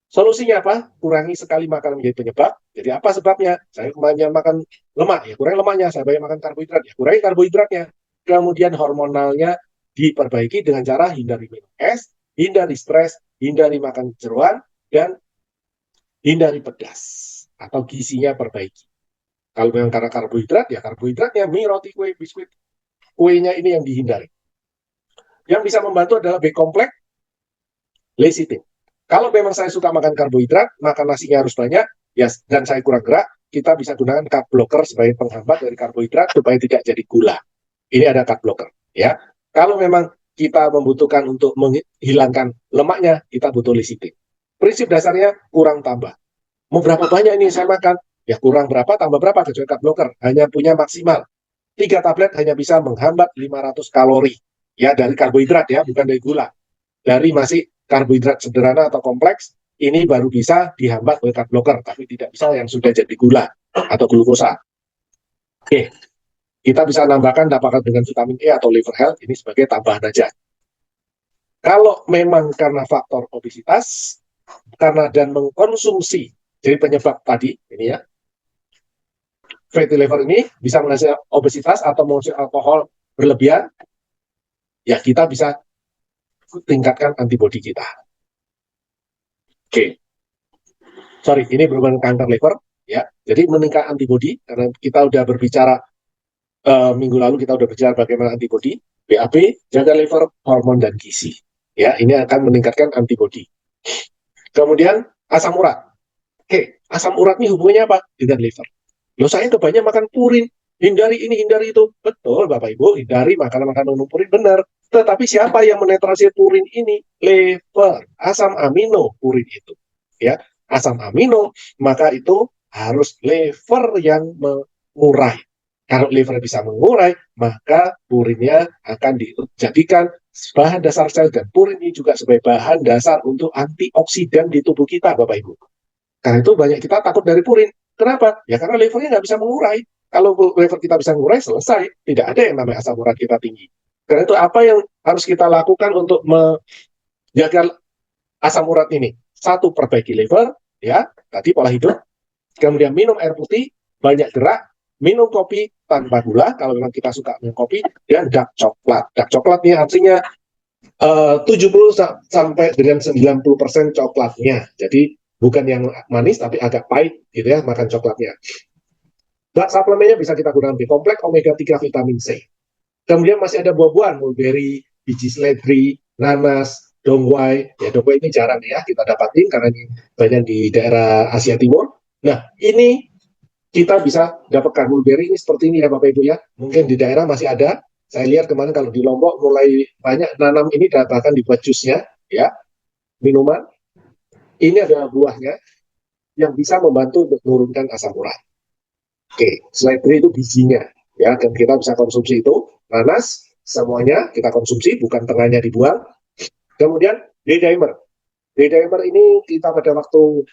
Speaker 1: Solusinya apa? Kurangi sekali makan menjadi penyebab. Jadi apa sebabnya? Saya banyak makan lemak, ya kurangi lemaknya. Saya banyak makan karbohidrat, ya kurangi karbohidratnya. Kemudian hormonalnya diperbaiki dengan cara hindari minum es, hindari stres, hindari makan jeroan, dan hindari pedas. Atau gizinya perbaiki. Kalau memang karena karbohidrat, ya karbohidratnya, mie, roti, kue, biskuit. Kuenya ini yang dihindari. Yang bisa membantu adalah B-kompleks, lecithin. Kalau memang saya suka makan karbohidrat, makan nasinya harus banyak, ya, dan saya kurang gerak, kita bisa gunakan carb blocker sebagai penghambat dari karbohidrat supaya tidak jadi gula. Ini ada carb blocker, ya. Kalau memang kita membutuhkan untuk menghilangkan lemaknya, kita butuh lecithin. Prinsip dasarnya kurang tambah. Mau berapa banyak ini saya makan? Ya kurang berapa, tambah berapa, kecuali carb blocker. Hanya punya maksimal. 3 tablet hanya bisa menghambat 500 kalori. Ya, dari karbohidrat ya, bukan dari gula. Dari masih karbohidrat sederhana atau kompleks, ini baru bisa dihambat oleh carb blocker, tapi tidak bisa yang sudah jadi gula atau glukosa. Oke, kita bisa nambahkan dapatkan dengan vitamin E atau liver health, ini sebagai tambahan aja. Kalau memang karena faktor obesitas, karena dan mengkonsumsi, jadi penyebab tadi, ini ya, fatty liver ini bisa menghasilkan obesitas atau mengonsumsi alkohol berlebihan, ya kita bisa tingkatkan antibodi kita. Oke, sorry, ini berhubungan kanker liver, ya. Jadi meningkatkan antibodi, karena kita udah berbicara minggu lalu kita udah bicara bagaimana antibodi, BAB, jaga liver, hormon dan gizi. Ya, ini akan meningkatkan antibodi. Kemudian asam urat. Oke, asam urat ini hubungannya apa dengan liver? Loh, saya kebanyakan makan purin, hindari ini, hindari itu. Betul, Bapak Ibu, hindari makanan-makanan purin, benar. Tetapi siapa yang menetralisir purin ini? Liver, asam amino purin itu. Ya, asam amino, maka itu harus liver yang mengurai. Kalau liver bisa mengurai, maka purinnya akan dijadikan bahan dasar sel, dan purin ini juga sebagai bahan dasar untuk antioksidan di tubuh kita, Bapak Ibu. Karena itu banyak kita takut dari purin. Kenapa? Ya karena livernya nggak bisa mengurai. Kalau liver kita bisa mengurai, selesai. Tidak ada yang namanya asam urat kita tinggi. Karena itu apa yang harus kita lakukan untuk menjaga asam urat ini? Satu, perbaiki liver, ya, tadi pola hidup. Kemudian minum air putih, banyak gerak, minum kopi tanpa gula, kalau memang kita suka minum kopi, dan dark coklat. Dark coklat ini artinya 70 sampai dengan 90% coklatnya. Jadi bukan yang manis tapi agak pahit gitu ya makan coklatnya. Nah, suplemennya bisa kita gunakan B-kompleks, omega 3, vitamin C. Kemudian masih ada buah-buahan, mulberry, biji seledri, nanas, dongwai. Ya, dongwai ini jarang ya kita dapatin karena ini banyak di daerah Asia Timur. Nah, ini kita bisa dapatkan mulberry ini seperti ini ya Bapak Ibu ya. Mungkin di daerah masih ada. Saya lihat kemarin kalau di Lombok mulai banyak nanam ini, bahkan dibuat jusnya ya, minuman. Ini adalah buahnya yang bisa membantu untuk menurunkan asam urat. Oke, seledri itu bijinya ya, dan kita bisa konsumsi itu. Nanas semuanya kita konsumsi, bukan tengahnya dibuang. Kemudian D-dimer. D-dimer ini kita pada waktu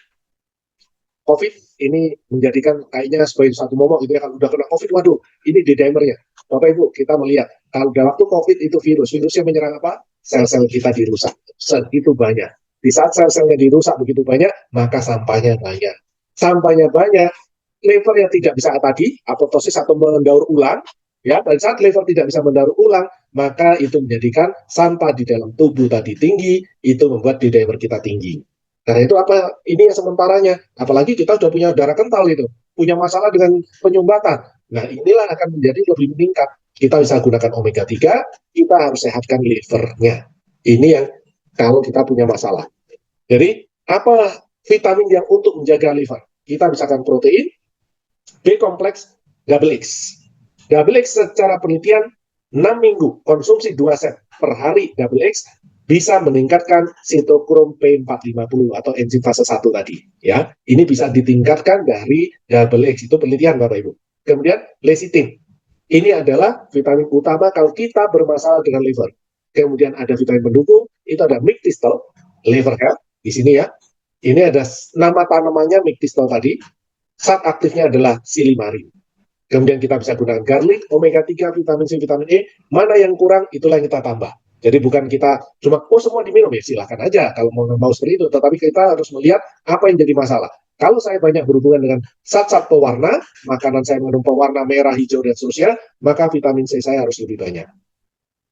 Speaker 1: COVID ini menjadikan kayaknya sebagai satu momok gitu ya, kalau udah kena COVID, waduh, ini D-dimernya. Bapak Ibu, kita melihat kalau dalam waktu COVID itu virusnya menyerang apa? Sel-sel kita dirusak. Segitu banyak. Di saat sel-selnya dirusak begitu banyak, maka sampahnya banyak. Sampahnya banyak, liver yang tidak bisa tadi, apoptosis atau mendaur ulang, ya, pada saat liver tidak bisa mendaur ulang, maka itu menjadikan sampah di dalam tubuh tadi tinggi, itu membuat D-dimer kita tinggi. Karena itu apa? Ini yang sementaranya. Apalagi kita sudah punya darah kental itu, punya masalah dengan penyumbatan. Nah, inilah akan menjadi lebih meningkat. Kita bisa gunakan omega 3, kita harus sehatkan livernya. Ini yang kalau kita punya masalah. Jadi, apa vitamin yang untuk menjaga liver? Kita misalkan protein, B kompleks, double X. Double X secara penelitian 6 minggu konsumsi 2 set per hari double X bisa meningkatkan sitokrom P450 atau enzim fase 1 tadi. Ya, ini bisa ditingkatkan dari double X, itu penelitian Bapak Ibu. Kemudian lecithin. Ini adalah vitamin utama kalau kita bermasalah dengan liver. Kemudian ada vitamin pendukung, itu ada mictistol, liver health di sini ya. Ini ada nama tanamannya mictistol tadi. Zat aktifnya adalah silimarin. Kemudian kita bisa gunakan garlic, omega 3, vitamin C, vitamin E. Mana yang kurang, itulah yang kita tambah. Jadi bukan kita cuma, semua diminum, ya silahkan aja kalau mau seperti itu. Tetapi kita harus melihat apa yang jadi masalah. Kalau saya banyak berhubungan dengan zat-zat pewarna, makanan saya mengandung pewarna merah, hijau, dan seterusnya, maka vitamin C saya harus lebih banyak.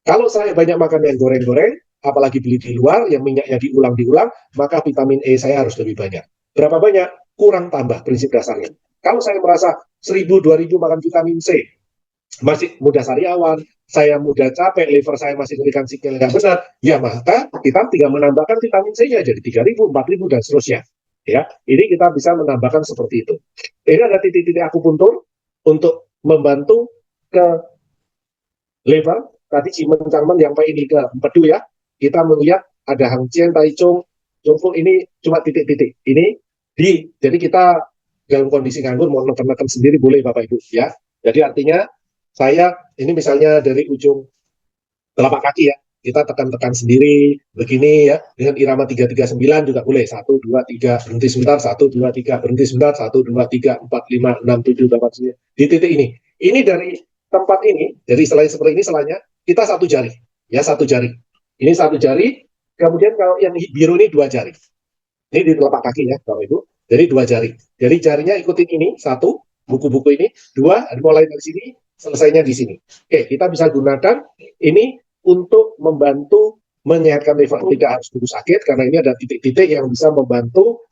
Speaker 1: Kalau saya banyak makan yang goreng-goreng, apalagi beli di luar, yang minyaknya diulang-diulang, maka vitamin E saya harus lebih banyak. Berapa banyak? Kurang tambah, prinsip dasarnya. Kalau saya merasa 1000-2000 makan vitamin C, masih mudah sariawan, saya mudah capek, liver saya masih memberikan sinyal yang benar, ya maka kita tinggal menambahkan vitamin C-nya jadi 3000, 4000 dan seterusnya. Ya, ini kita bisa menambahkan seperti itu. Ini ada titik-titik akupuntur untuk membantu ke liver. Tadi cimen-cimen yang ini ke empedu ya. Kita melihat ada Hangcian, Taichung, Jungful, ini cuma titik-titik. Ini jadi kita dalam kondisi nganggur mau neken-neken sendiri boleh Bapak Ibu ya. Jadi artinya saya ini misalnya dari ujung telapak kaki ya, kita tekan-tekan sendiri begini ya, dengan irama 339 juga boleh. 1 2 3 berhenti sebentar, 1 2 3 berhenti sebentar, 1 2 3 4 5 6 7 8 9 di titik ini. Ini dari tempat ini, jadi selain seperti ini selanya kita satu jari ya, satu jari. Ini satu jari, kemudian kalau yang biru ini 2 jari. Ini di telapak kaki ya Bapak Ibu. Jadi 2 jari. Jadi jarinya ikutin ini, 1 buku-buku ini, 2 mulai dari sini, selesainya di sini. Oke, kita bisa gunakan ini untuk membantu menyehatkan liver. Tidak harus dulu sakit, karena ini ada titik-titik yang bisa membantu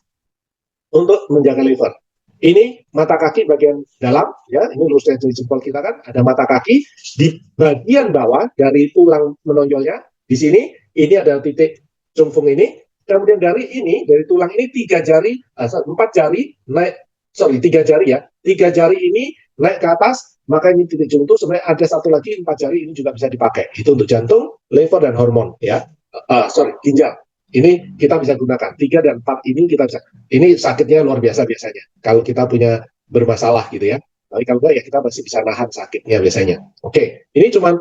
Speaker 1: untuk menjaga liver. Ini mata kaki bagian dalam, ya, ini lurus dari jempol kita kan, ada mata kaki, di bagian bawah dari tulang menonjolnya, di sini, ini ada titik jungfung ini, kemudian dari tulang ini 3 jari, 4 jari, naik, 3 jari ya, 3 jari ini naik ke atas, maka ini titik jungfung, sebenarnya ada satu lagi 4 jari, ini juga bisa dipakai. Itu untuk jantung, liver, dan hormon ya. Ginjal. Ini kita bisa gunakan. 3 dan 4 ini kita bisa. Ini sakitnya luar biasa biasanya. Kalau kita punya bermasalah gitu ya. Tapi kalau enggak ya kita masih bisa nahan sakitnya biasanya. Oke, ini cuma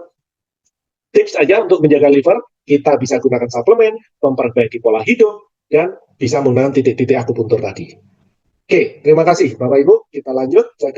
Speaker 1: tips aja untuk menjaga liver. Kita bisa gunakan suplemen, memperbaiki pola hidup, dan bisa menggunakan titik-titik akupuntur tadi. Oke, terima kasih Bapak Ibu. Kita lanjut. Saya